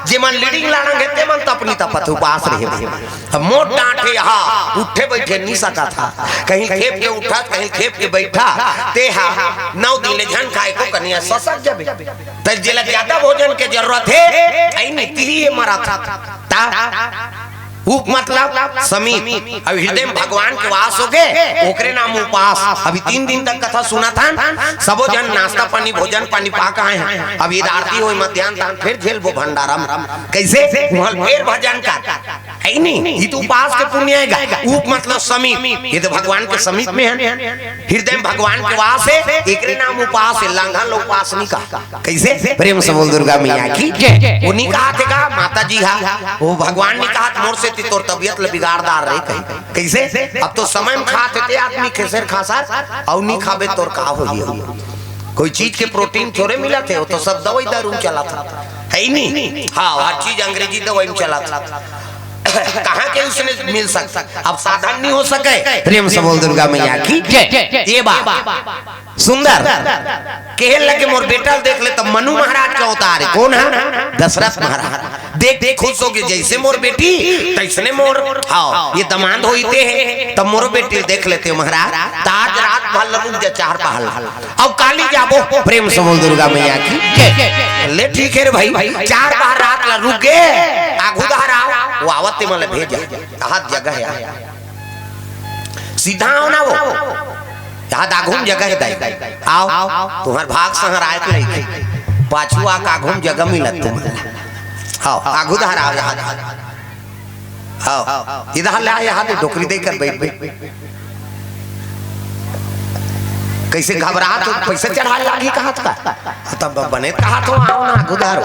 जे मन लीडिंग लाना घेते मन तपनी तपत उपास रहे अब मोट डांटे हाँ उठे बैठे नहीं सका था कहीं खेप के उठा कहीं खेप के बैठा ते हा 9 दिन ले झन खाए को कनिया ससक जबे त जेला ज्यादा भोजन के जरूरत है आई नहीं तिली मरा था उप मतलब समीप अब हृदय में भगवान के वास हो गए ओकरे नाम उपास। अभी 3 दिन तक कथा सुना था सबो जन नाश्ता पानी भोजन पानी पा के आए हैं अब ये आरती हो मध्याह्न तक फिर झेल वो भंडारम कैसे वहां फिर भजन का है नहीं ये तो उपास के पुण्य है उप मतलब समीप ये तो भगवान के समीप में है हृदय में भगवान के वास है एकरे नाम उपास है लांघा लो उपासनी का कैसे। प्रेम से बोल दुर्गा मैया की उन्हीं कहा थे का माता जी हा वो भगवान ने कहा मोर से तोर तबियत ले बिगाड़दार रही कहीं कैसे अब तो समय में खाते थे आदमी खेसर खासा और नहीं खाबे तोर का होई कोई चीज के प्रोटीन थोड़े मिला थे वो तो सब दवाई दारू चला था है नहीं हाँ हर चीज अंग्रेजी दवाई में चला था कहाँ के उसने मिल सकता अब साधन नहीं हो सके। प्रेम से बोल दुर्गा मैया की ये बात सुंदर कहल लगे मोर बेटा देख ले तब मनु महाराज का अवतार है कौन है दशरथ महाराज देख देख खुश हो गए जैसे मोर बेटी तैसने मोर हाँ ये दमांद होते हैं तब मोर बेटी देख लेते महाराज ताज रात भर रुक जा 4 पहल अब काली जाबो। प्रेम से बोल दुर्गा मैया की ले ठीक है रे भाई 4 बार रात ला रुक गए आगुदार वो आवते मले भेजा हाथ जगह है सीधा आओ ना वो यहाँ दाघूम जगह है दाई आओ तुम्हार भाग संहर आए के नहीं पाछू आ काघूम जगह मिलत तुम आओ आगू धार आओ यहाँ आओ इधर ले आए यहाँ डोकरी दे कर बैठ कैसे घबराहट तो पैसे चढ़ा लागी कहा था तब बने कहा तो आओ ना गुदारो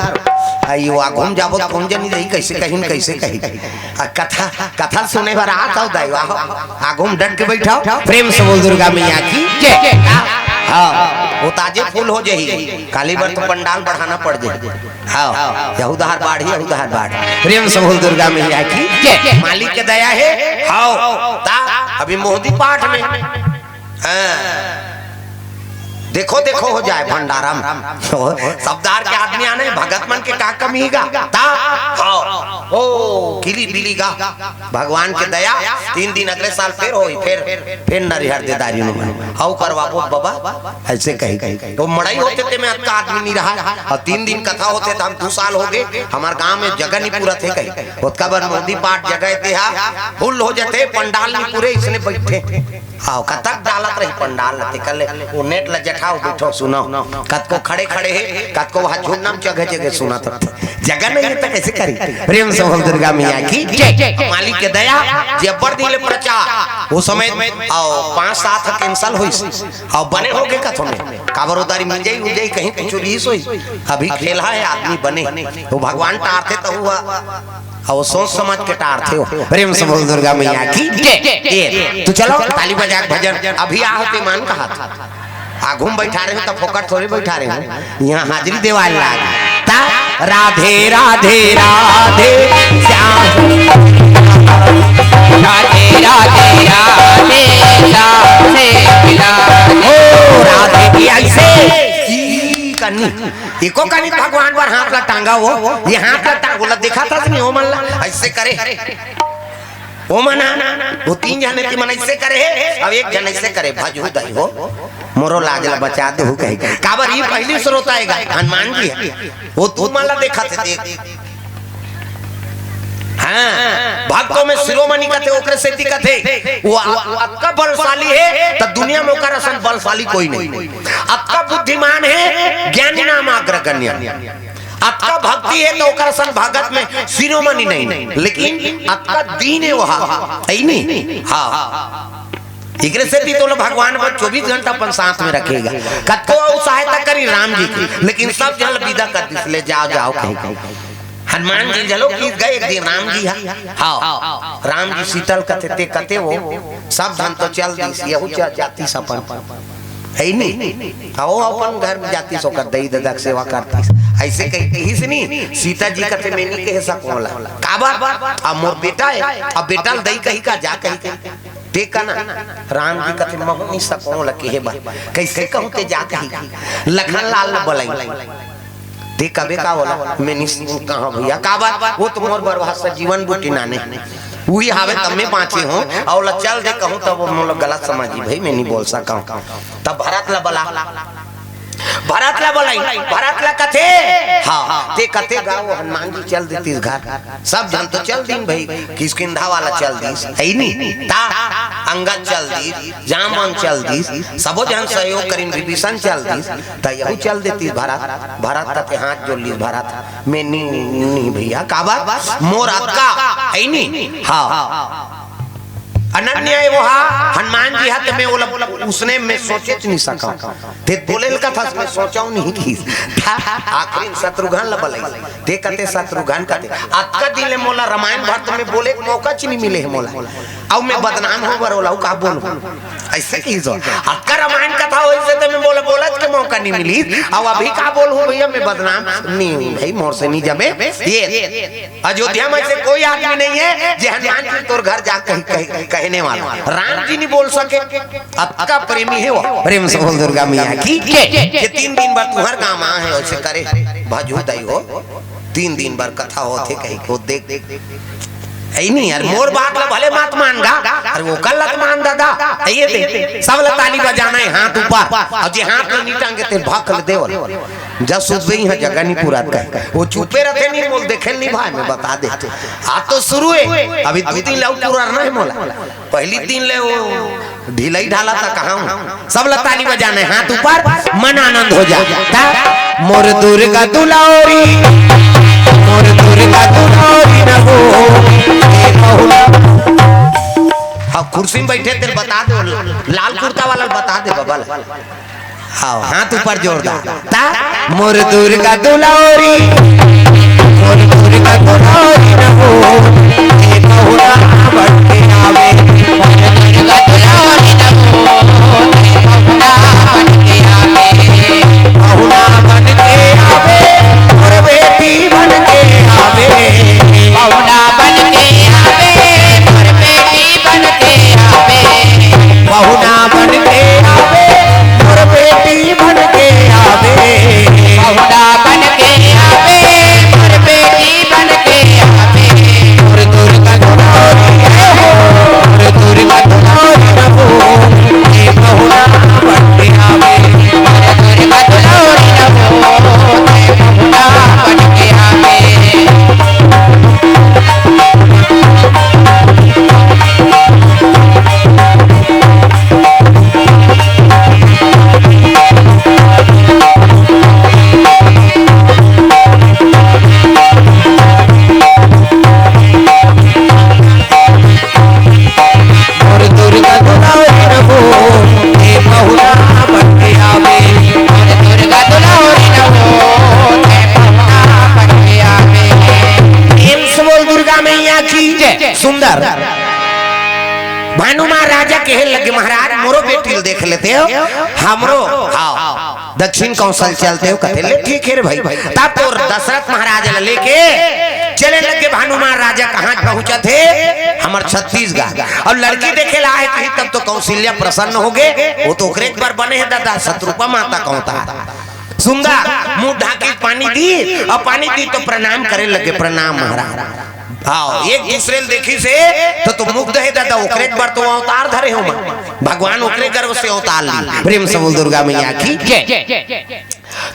आइयो आ घूम जाबो कौन जनी रही कैसे कही कथा कथा सुने भर आता हो दाई आ घूम डट के बैठाओ प्रेम से बोल दुर्गा मैया की जय हां वो ताजे फूल हो जही काली बार तो पंडाल बढ़ाना पड़ जाए हां यहूदार बाढ़ प्रेम से बोल दुर्गा मैया की जय मालिक के दया है हां ता अभी मोदी पाठ में देखो देखो हो जाए भंडारा में सबदार के आदमी आने भगत मन के का कमीगा ता ओ किली बिलीगा भगवान के दया 3 दिन अगले साल फिर होई फिर नरिहर देदारी में हाउ करवाबो बाबा ऐसे कही तो मड़ई होते थे मैं आपका आदमी नहीं रहा और 3 दिन कथा होते थे हम 2 साल हो गए हमारे गांव में जगह नहीं पूरा थे कही उसका बार मोदी पाठ जगह थे फुल हो जाते पंडाल नहीं पूरे इसने बैठे आओ कतक डालत रही पंडाल लते कल वो नेट ल जठाओ बैठो सुनो कत को खड़े है कत को वहां झूम नाम जगह सुना तो जगह नहीं है तो कैसे करी प्रेम से बोल दुर्गा मैया की जय मालिक के दया जबर दिले प्रचार वो समय में आओ 5-7 कैंसिल होई और बने हो गए कथों में काबरोदारी मिल जाई हो जाई कहीं कुछ रीस होई अभी खेला है आदमी बने वो भगवान टारते तो हुआ और सोच समझ के टारते हो प्रेम से बोल दुर्गा मैया की जय तो चलो ताली बजा भजन अभी आहते मान कहा था आगुम बैठा रहे तो फोकट थोड़ी बैठा रहे हैं यहाँ हाजिरी देवाल लागा राधे राधे राधे श्याम राधे राधे राधे राधे ओ राधे की ऐसे कन्नी एको कन्नी भगवान पर हाथ ला टांगा वो ये हाथ ला टांगा देखा था नहीं ओ मन ऐसे करे ओ मना वो 3 जने की मन ऐसे करे अब 1 जन ऐसे करे भजू दई हो मोरो लाजला बचा दे हो कही काबर ये पहली श्रोता आएगा हनुमान जी है वो तू माला देखा थे देख हां भक्तों में शिरोमणि कथे ओकरे सेती कथे वो अक्का बलशाली है तो दुनिया में ओकर असन बलशाली कोई नहीं अक्का बुद्धिमान है ज्ञानी नाम अग्रगण्य अक्का भक्ति है तो ओकर सन भगत में शिरोमणि नहीं लेकिन अक्का दीन है वहां है नहीं हां इकरे से भी तो भगवान पर 24 घंटा अपन साथ में रखेगा कतो सहायता करी राम जी की लेकिन सब जल विदा कर दिसले जाओ कहीं हनुमान जी जलो की गए एक दिन राम जी हां राम जी शीतल कथे वो सब धन तो चल दिस यहू जाति सपन है नहीं आओ अपन घर में जाती सो कर दई ददक सेवा करती ऐसे कहीं से नहीं सीता जी कथे में नहीं कहे सकोला काबा अब मोर बेटा है अब बेटा दई कहीं का जा कहीं देखा ना राम जी कथे महुनी सकोला के बा कैसे कहूं ते जा कहीं लखन लाल न बोलाई देख कबे का होला मैं नहीं कहां भैया काबा वो तो मोर बर्बाद से जीवन बूटी नाने वही हावे तब में पांचे हो और चल दे कहूं तब मोर गलत समझी भाई मैं नहीं बोल सका तब भरत ला बोलाई भरत ला कथे हां ते कथे गाओ हनुमान जी चल देती इस घर सब जन तो चल दिन भाई किसकिंधा वाला चल दी है नहीं ता अंगद चल दी जामन चल दी सबो जन सहयोग करिन विभीषण चल दी त यहू चल देती भरत तक हाथ जोड़ ली भरत में नहीं भैया काबा मोर अक्का है नहीं हां अनन्य है वो हनुमान जी हाथ में वो उसने मैं सोचे नहीं सका ते बोले का था मैं सोचाऊं नहीं की आखिरी शत्रुघ्न लबलाई ते कहते शत्रुघ्न कहते अक्का दिले मोला रामायण भारत में बोले मौका नहीं मिले है मोला अब मैं बदनाम हो बरोला का बोलूं ऐसे की जो अक्का रामायण कथा हो इसे तो मैं बोला के मौका नहीं मिली अब अभी का बोलूं भैया मैं बदनाम नहीं भाई मोर से नहीं जमे ये अयोध्या में से कोई आदमी नहीं है जे हनुमान जी तोर घर जा कहने वाला राम जी नहीं बोल सके अक्का प्रेमी है वो प्रेम से बोल दुर्गा मैया की ये 3 दिन बाद तुम्हार गांव आ है ऐसे करे भजू दई हो 3 दिन बाद कथा होते कहीं को देख है नहीं यार मोर बात ला भले मत मान गा अरे वो कल लत मान दादा ये दे सब ला ताली बजाना है हाथ ऊपर और जे हाथ में नीचा के ते भाग देवल जब सुध ही है जगह नहीं पूरा का वो चुपे रहते नहीं बोल देखे नहीं भाई मैं बता दे आज तो शुरू है अभी 2-3 लाख पूरा ना है मोला पहली 3 ले वो ढीला ही ढाला था कहां सब ला ताली बजाना है हाथ ऊपर मन आनंद हो जाता मोर दुर्गा दुलारी मोर दुर्गा दुलारी न हो हाँ कुर्सी में बैठे तेरे बता दो लाल कुर्ता वाला बता दे बाबा हाँ हाथ ऊपर जोरदार मोर दुर्गा दुलारी मोर दुर्गा दुलारी न हो बहुना बन के आवे मोर दुर्गा दुलारी न हो बहुना बन के आवे बहुना बन के आवे और बेटी बन के आवे बहुना बन के आवे और बेटी बन के आवे बहुना बन के आवे और बेटी बन के आवे बहुना बन के आवे और बेटी बन के आवे और दुर्गा दुलारी हो और दुर्गा दुलारी हो ये बहुना बन के आवे और दुर्गा दुलारी हो ये बहुना बन के आवे सुंदर भानु महाराजा कहे लगे महाराज मोरो बेटी देख लेते हो हमरो हाँ दक्षिण कौशल चलते हो कहते ले ठीक है रे भाई तब तो दशरथ महाराज लेके चले लगे भानु महाराजा कहाँ पहुंचा थे हमार छत्तीसगढ़ और लड़की देखे ला है कहीं तब तो कौशल्या प्रसन्न हो गए वो तो ओकरे एक बार बने है दादा शत्रुपा माता कहता सुंदर मुंह ढाके पानी दी और पानी दी तो प्रणाम करे लगे प्रणाम महाराज हाँ एक दूसरे देखी से तो मुग्ध है दादा ओकरे बार तो अवतार धरे हो भगवान ओकरे गर्भ से अवतार ली प्रेम से बोल दुर्गा मैया की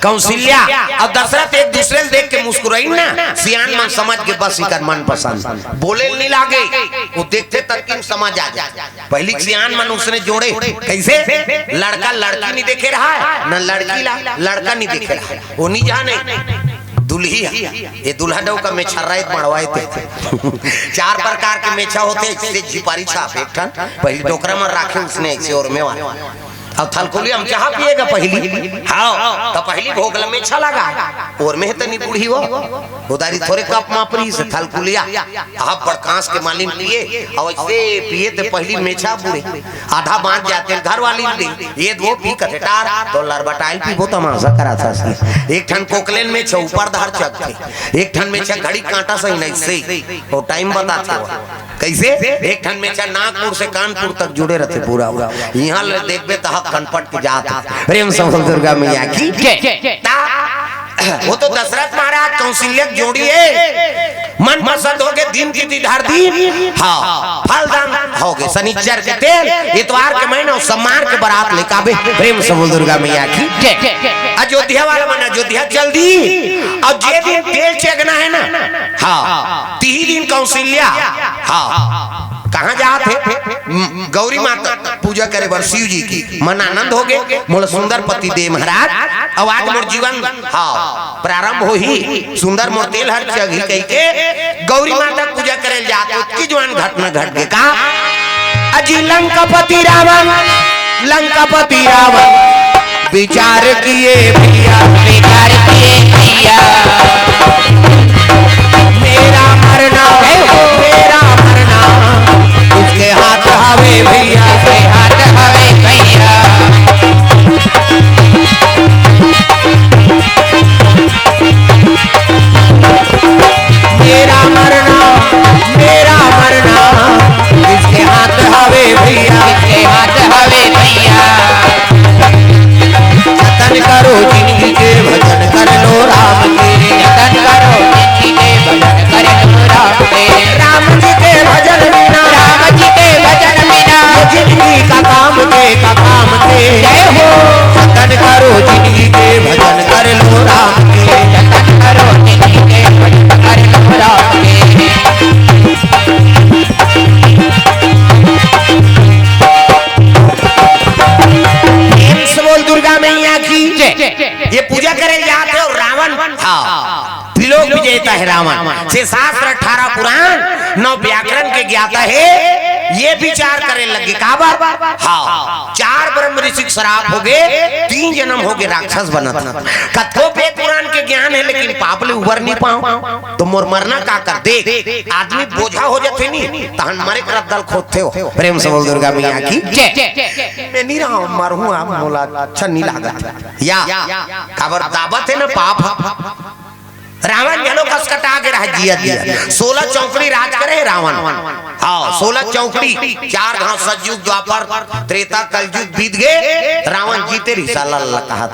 कौशल्या और दशरथ एक दूसरे देख के मुस्कुराई ना सियान मन समझ के बस इकर मन पसंद बोले नहीं लागे वो देखते तक कि समझ आ जाए पहली सियान मन उसने जोड़े कैसे लड़का लड़की नहीं देखे रहा है न लड़की लड़का नहीं देखे रहा है वो नहीं जाने दुल्ही ये दुल्हा डो का मेछा रात मड़वाए थे 4 प्रकार के मेछा होते हैं झिपारी छाप एक ठन पहली डोकरा में राखे उसने ऐसे और में अब थलकुली हम चाह पिएगा पहली हाँ तो पहली भोगल में अच्छा लगा और में तो नहीं बूढ़ी हो उदारी थोड़े कप मापरी से थलकुलिया आप बड़कांस के मालिन पिए और ऐसे पिए तो पहली मेछा बूढ़े आधा बांध जाते घर वाली ये वो पी कटेटार तो लरबटाइल पी वो तमाशा करा था एक ठन कोकलेन में छ ऊपर धार चक थे एक ठन में छ घड़ी कांटा सही नहीं से वो टाइम बताते कैसे एक ठन में छ नागपुर से कानपुर तक जुड़े रहते पूरा यहाँ देखबे तो कनपट के जाता प्रेम से दुर्गा मैया की वो तो दशरथ महाराज कौशल्या जोड़ी है मन पसंद हो गए दिन की दीदार दिन हाँ फलदान हो गए शनिचर के तेल इतवार के महीना सम्मार के बारात लेकाबे प्रेम से दुर्गा मैया की अयोध्या वाला मन अयोध्या जल्दी और जे दिन तेल चेगना है ना हाँ 3 दिन कौशल्या हाँ कहाँ जाते गौरी माता पूजा करे बर शिव जी की मन आनंद हो गए मोर सुंदर पति दे महाराज अब आज मोर जीवन हाँ प्रारंभ हो ही सुंदर मोर तेल हर जगह कह के गौरी माता पूजा करे जाते की जवान घटना घट गए का अजी लंकापति रावण विचार किए भैया मेरा मरना उसके हाथ हवे भैया के हाथ हवे भैया मेरा मरना इसके हाथ हवे भैया इसके हाथ हवे भैया जतन करो जिंदगी के भजन कर लो राम के की ये पूजा करे जाते और रावण त्रिलोक विजेता है रावण। 6 शास्त्र 18 पुराण 9 व्याकरण के ज्ञाता है। ये विचार करे लगे का बार हाँ 4 ब्रह्म ऋषि श्राप हो गए, 3 जन्म हो गए राक्षस बना था। कथो पे पुराण के ज्ञान है लेकिन पाप ले उबर नहीं पाओ तो मोर मरना का कर देख आदमी बोझा हो जाते नहीं तहन मरे कर दल खोदते हो। प्रेम से बोल दुर्गा मैया की मैं नहीं रहा मरहूं आप बोला अच्छा नहीं लागत या खबर दावत है ना पाप। रावण जनो कस कटा के रह जिया दिया 16 चौकड़ी राज करे रावण। हाँ 16 चौकड़ी 4 घाव सतयुग द्वापर त्रेता कलयुग बीत गए रावण जीते रही साला कहा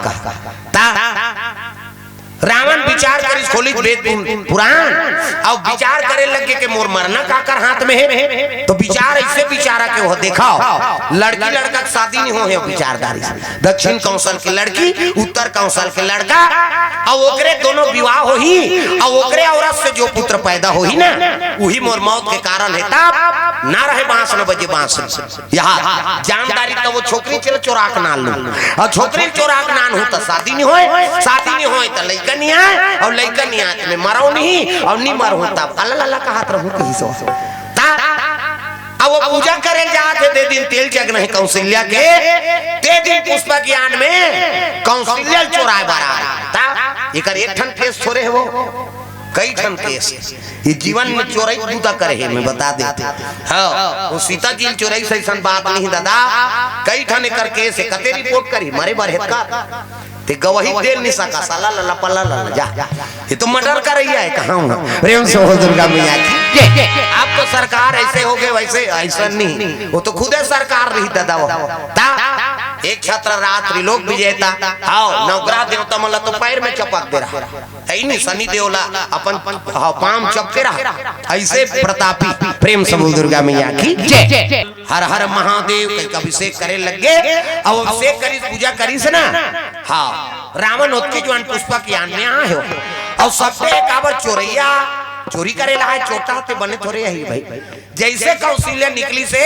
रावण विचार करी खोली वेद पुराण अब विचार करे लगे कि मोर मरना का कर हाथ में है तो विचार ऐसे विचारा के वो देखाओ लड़की लड़का की शादी नहीं हो है विचारदारी से। दक्षिण कौशल की लड़की उत्तर कौशल के लड़का और ओकरे दोनों विवाह हो ही और ओकरे औरत से जो पुत्र पैदा हो ही ना वही मोर मौत के कारण है। तब ना रहे बांस न बजे बांस यहाँ जानदारी तो वो छोकरी चले चोराक नाल लो और छोकरी चोराक नान हो तो शादी नहीं हो, शादी नहीं हो तो लड़का नहीं आए और लड़का नहीं आए मैं मरो नहीं और नहीं मरो तब अल्लाह अल्लाह का हाथ रहूं कहीं सो अब वो पूजा करे जाते दे दिन तेल जग नहीं कौशल्या के दे दिन पुष्प ज्ञान में कौशल्या चोराए बारा एक ठन केस छोड़े है वो कई ठन केस ये जीवन में चोराई बूता करे है मैं बता देते। हाँ वो सीता जी चोराई से ऐसा बात नहीं दादा कई ठन एकर केस है कते रिपोर्ट करी मारे बार हेतका ते गवाही दे नहीं सका साला लला पल्ला लला जा ये तो मर्डर कर रही है कहाँ प्रेम से हो दुर्गा मैया की। आप तो सरकार ऐसे हो गए वैसे ऐसा नहीं वो तो खुद सरकार रही दादा वो एक छत्र रात त्रिलोक विजेता आओ नवग्रह देवता मतलब तो पैर में चपक दे रहा है नहीं शनि देवला अपन पाम चपके रहा ऐसे प्रतापी प्रेम से बोल दुर्गा मैया की हर हर महादेव का अभिषेक करे लगे अब अभिषेक करी पूजा करी से ना हाँ रावण उत्के जो पुष्पक ज्ञान में आए हो और सबसे काबर चोरैया चोरी करे ला है चोटा ते बने थोड़े यही भाई जैसे कौशल्या निकली से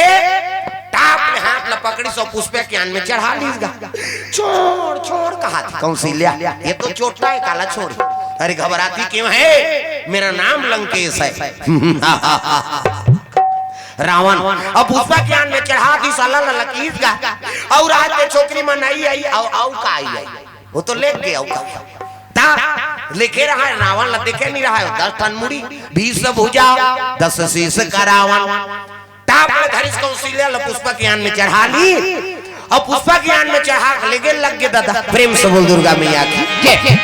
टाप में हाथ लपकड़ी सो पुष्प ज्ञान में चढ़ा लीगा छोड़ छोड़ कहा थी कौशल्या ये तो चोटा है काला छोड़ अरे घबराती क्यों है मेरा नाम लंकेश है। रावण अब पुष्प ज्ञान में चढ़ा दी साला लकीस का और रात में छोकरी मनाई आई और का आई वो तो ले गया लिखे रहा है रावण ला देखे नहीं रहा है 10 टन मुड़ी 20 भुजा 10 शीश का रावण टाप धरिस कौशल्या पुष्प ज्ञान में चढ़ा ली और पुष्प ज्ञान में चढ़ा लेगे लग गए दादा प्रेम से बोल दुर्गा मैया की।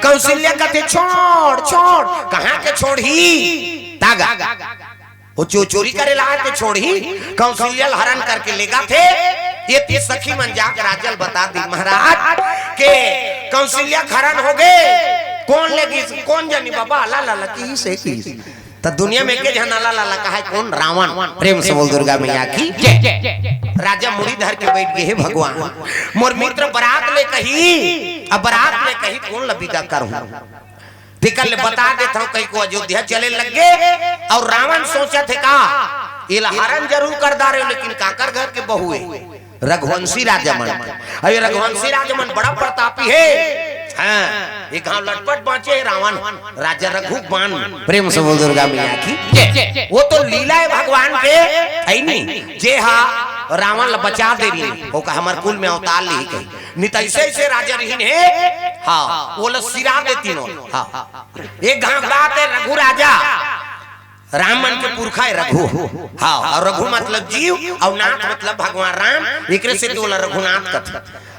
कौशल्या कहते छोड़ छोड़ कहाँ के छोड़ी तागा वो चोरी करे ला तो छोड़ी कौशल्या हरण करके लेगा थे ये सखी मन जाकर राजल बता दी महाराज के कौशल्या हरण हो गए कौन लेगी कौन जानी बाबा अल्लाह ला की से की तो दुनिया में के जहां अल्लाह ला कहा है कौन रावण प्रेम से बोल दुर्गा मैया की। राजा मुड़ी धर के बैठ गए हे भगवान मोर मित्र बारात ले कही अब बारात में कही कौन लबीदा करूं निकल बता देता हूँ कहीं को अयोध्या चले लग गए और रावण सोचा थे का ये हरण जरूर कर दा रहे लेकिन काकर घर के बहु रघुवंशी राजमन अरे रघुवंशी राजमन बड़ा प्रतापी है। हाँ एक गांव लटपट बाँचे रावण राजा रघुबान प्रेम से बोल दुर्गा मैया की वो तो लीला है भगवान के है नहीं जे हा रावण बचा दे रही वो का हमार कुल में अवतार ली गई नहीं तो ऐसे ऐसे राजा रहीन है हाँ वो लोग सिरा देती नो हाँ एक गांव बात है रघु राजा रामन के पुरखा है रघु हाँ और रघु मतलब जीव और नाथ मतलब भगवान राम एक से तो रघुनाथ कथे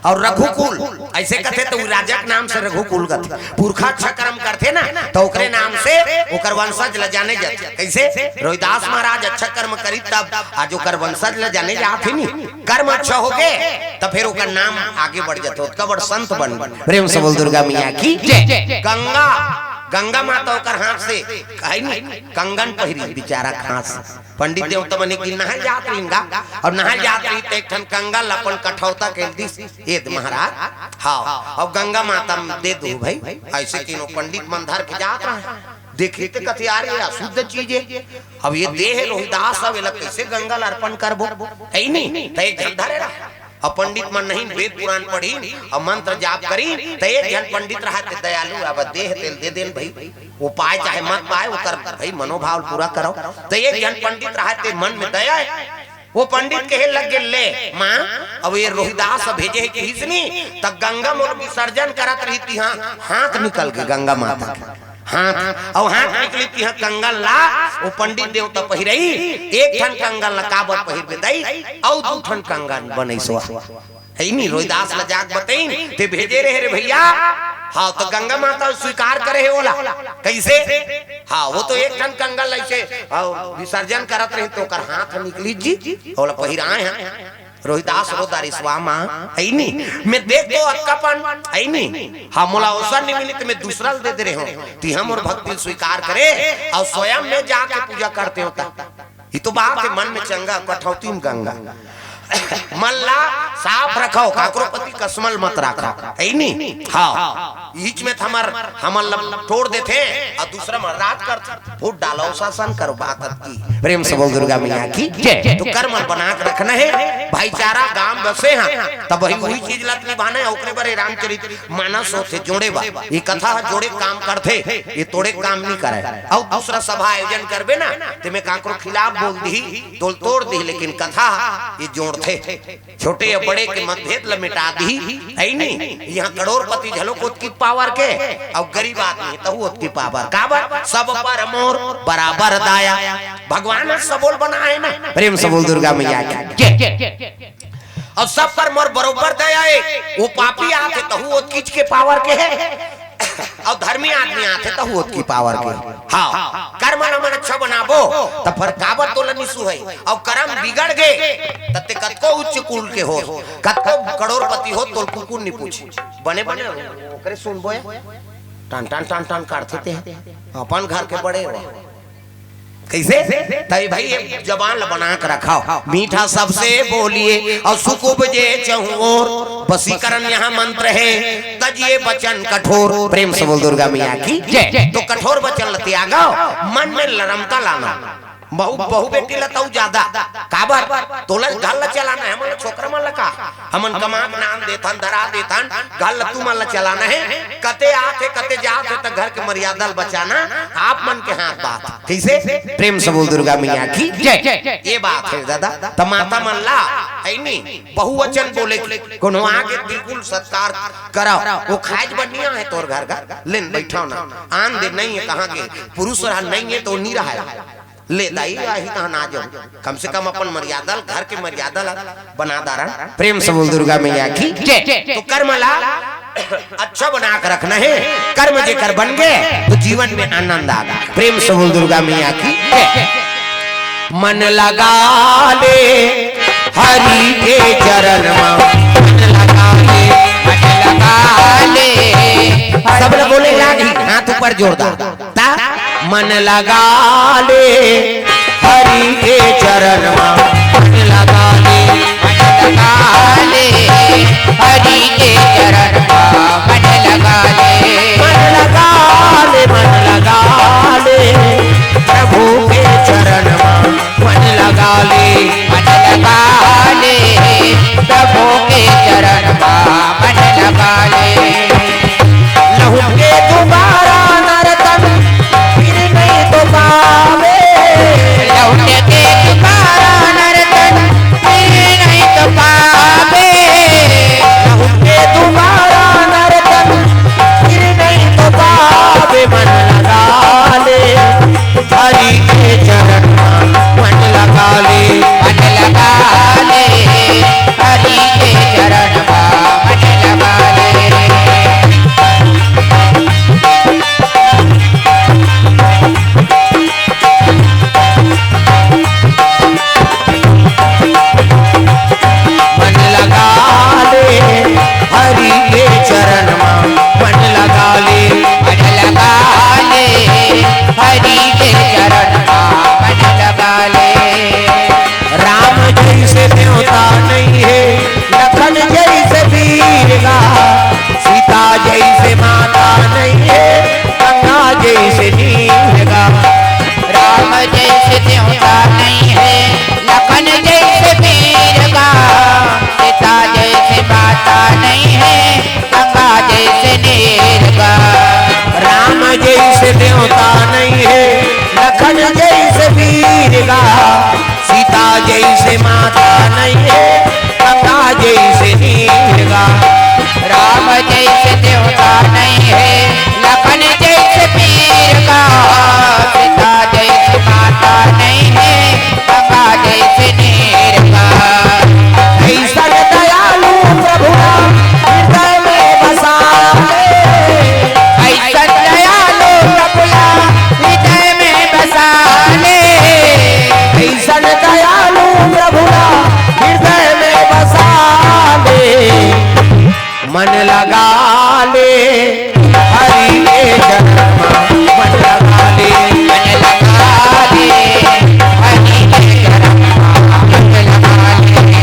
और रघुकुल ऐसे कथे तो राजा के नाम से रघुकुल कथे पुरखा अच्छा कर्म करते ना तो ओकरे नाम से ओकर वंशज ल जाने जाते कैसे रोहिदास महाराज अच्छा कर्म करी तब आज ओकर वंशज ल जाने जाते नहीं कर्म अच्छा हो गए तो फिर ओकर नाम आगे बढ़ जाते उसका बड़ संत बन प्रेम से बोल दुर्गा मैया की। गंगा गंगा माता ओकर हाथ से कहीं नहीं कंगन पहिरी बेचारा हाथ से पंडित देवता बने की नहा जात रहीगा और नहा जात रही तो एक ठन कंगन अपन कठौता के दिस एद महाराज हाँ और गंगा माता दे दो भाई ऐसे तीनों पंडित मन धर के जात रहा देखे तो कथे आ रही अशुद्ध चीज है अब ये देह रोहिदास अब कैसे गंगा अर्पण करबो है नहीं तो एक धरे रहा और पंडित मन नहीं वेद पुराण पढ़ी और मंत्र जाप करी तो एक जन पंडित रहते दयालु अब देह तेल दे देन भाई वो पाए चाहे मत पाए वो कर भाई मनोभाव पूरा करो। तो एक जन पंडित रहते मन में दया वो पंडित कहे लग ले माँ अब ये रोहिदास भेजे कि हिसनी तब गंगा मोर विसर्जन करत रही थी। हाँ हाथ निकल के गंगा माता हाथ और हाथ निकली थी कंगन ला वो पंडित देवता पहिरई एक ठन कंगन ला काबर पहिर के दई और दू ठन कंगन बनई सो है नी रोहिदास ला जाग बताइन ते भेजे रहे रे भैया। हाँ तो गंगा माता स्वीकार करे है ओला कैसे। हाँ वो तो एक ठन कंगन लइसे विसर्जन करत रही तो कर हाथ निकली जी ओला पहिराए हैं रोहिदास रोदारी स्वामा ऐनी मैं देख दो अक्कापन ऐनी हाँ मोला अवसर नहीं मिली तो मैं दूसरा दे दे रहे हूँ ती हम और भक्ति स्वीकार करे और स्वयं में जाके पूजा करते होता। ये तो बात है मन में चंगा कठौती में गंगा मन ला साफ रखो काकरोपति कसमल मत रखो है नी। हाँ बीच में हमर तोड़ देते और दूसरा मर्दात कर फूट डालो शासन करो बात की प्रेम से बोल दुर्गा मैया की तो कर्म बना के रखना है भाईचारा गांव बसे हैं तब वही चीज लत निभाना है। ओकरे बारे रामचरित मानस होते जोड़े बा ये कथा जोड़े काम करते ये तोड़े काम नहीं करे और दूसरा सभा आयोजन करबे ना ते में काकरो खिलाफ बोल दी तोड़ दी लेकिन कथा ये जोड़ थे छोटे या बड़े के मतभेद ल मिटा दी है नहीं। यहाँ करोड़पति झलोक की पावर के और गरीब आदमी तो की पावर काबर सब पर मोर बराबर दाया भगवान सबोल बनाए ना प्रेम से बोल दुर्गा मैया की और सब पर मोर बरोबर दया है। वो पापी आते तो कीच के पावर के है और धर्मी आदमी आते तो वो की पावर के। हाँ कर्म मन अच्छा बनाबो तब फिर काबर तो निसु है और कर्म बिगड़ गए तते कतको उच्च कुल के हो कतको करोड़पति हो तो कुकुर नहीं पूछे बने बने ओकरे सुनबो टन टन टन टन करते थे अपन घर के बड़े कैसे तई भाई ये जबान बना कर रखाओ मीठा सबसे बोलिए और सुख उपजे चहुओर वशीकरण यहाँ मंत्र है तजिए वचन कठोर प्रेम से बोल दुर्गा मैया की तो कठोर वचन त्यागो मन में लरमता लाना बहु बेटी लताऊ ज्यादा काबर तोला गल चलाना है मन छोकरा मन लका हमन कमान नाम देथन धरा देथन गल तू मन चलाना है कते आते कते जाते त घर के मर्यादा बचाना आप मन के हाथ बात कैसे प्रेम से बोल दुर्गा मैया की ये बात है दादा त माता मन ला ऐनी बहुवचन बोले कोनो आगे बिल्कुल सत्कार करो वो खाज बढ़िया है तोर घर का लेन बैठो ना आन दे नहीं है कहां के पुरुष रहा नहीं है तो नहीं रहा ले दाई आही कहां ना जाओ कम से कम अपन मर्यादा घर के मर्यादा बना दारण प्रेम से बोल दुर्गा मैया की तो कर्म ला अच्छा बना कर रखना है कर्म जे कर बन गए तो जीवन में आनंद आगा प्रेम से बोल दुर्गा मैया की मन लगा ले हरि के चरण मन लगा ले सब लोग बोले हाथ ऊपर जोरदार मन लगा ले हरि के चरण मन लगा ले हरि के चरण मन लगा ले मन लगा ले प्रभु के चरण मन लगा ले प्रभु के चरण मन लगा ले लहू के दोबारा नरतन फिर नहीं तो पावे लौट के दोबारा नरतन फिर नहीं तो पावे लहू जैसे माता नहीं है, गंगा जैसे नीरगा। राम जैसे देवता नहीं है, लखन जैसे पीर का। सीता जैसे माता नहीं है, गंगा जैसे नीर का। ऐसा दयालु प्रभु हृदय में बसा ले। ऐसा दयालु प्रभु हृदय में बसा ले। ऐसा दयालु प्रभु हृदय में बसा ले। मन लगा ले हरि के जन्म, मन लगा ले। मन लगा ले हरि के जन्म, मन लगा ले।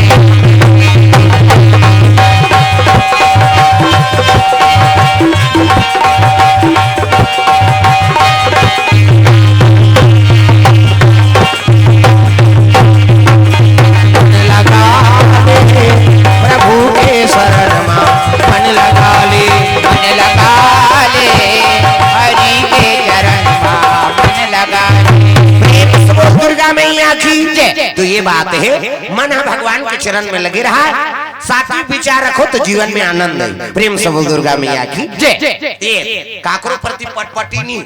लगा ले प्रभु के शरण में, मन लगा ले। मन लगा ले हरि के चरण में, मन लगा ले। दुर्गा मैया की जय। तो ये बात है, मन भगवान के चरण में लगे रहा, सात्विक विचार रखो तो जीवन में आनंद है। प्रेम से बोल दुर्गा मैया की जय। ये काकरो प्रति पटपटी नहीं,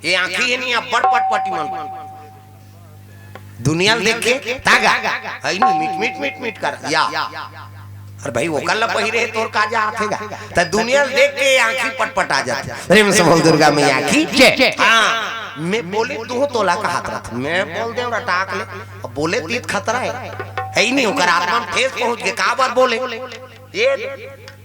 ये आंखी है नहीं, अब बड़ पटपटी मन दुनिया देख के तागा है नहीं, मीट मीट मीट मीट कर या। अरे भाई वो कल पहिरे तोर काजा आथेगा, त दुनिया देख के आंखी पटपट आ जाती। प्रेम से बोल दुर्गा मैया की जय। हाँ, मैं बोले तू तोला का हाथ रख, मैं बोल दे रटाक ले, अब बोले तीत खतरा है ही नहीं, होकर आत्मा में ठेस पहुंच के का बार बोले ये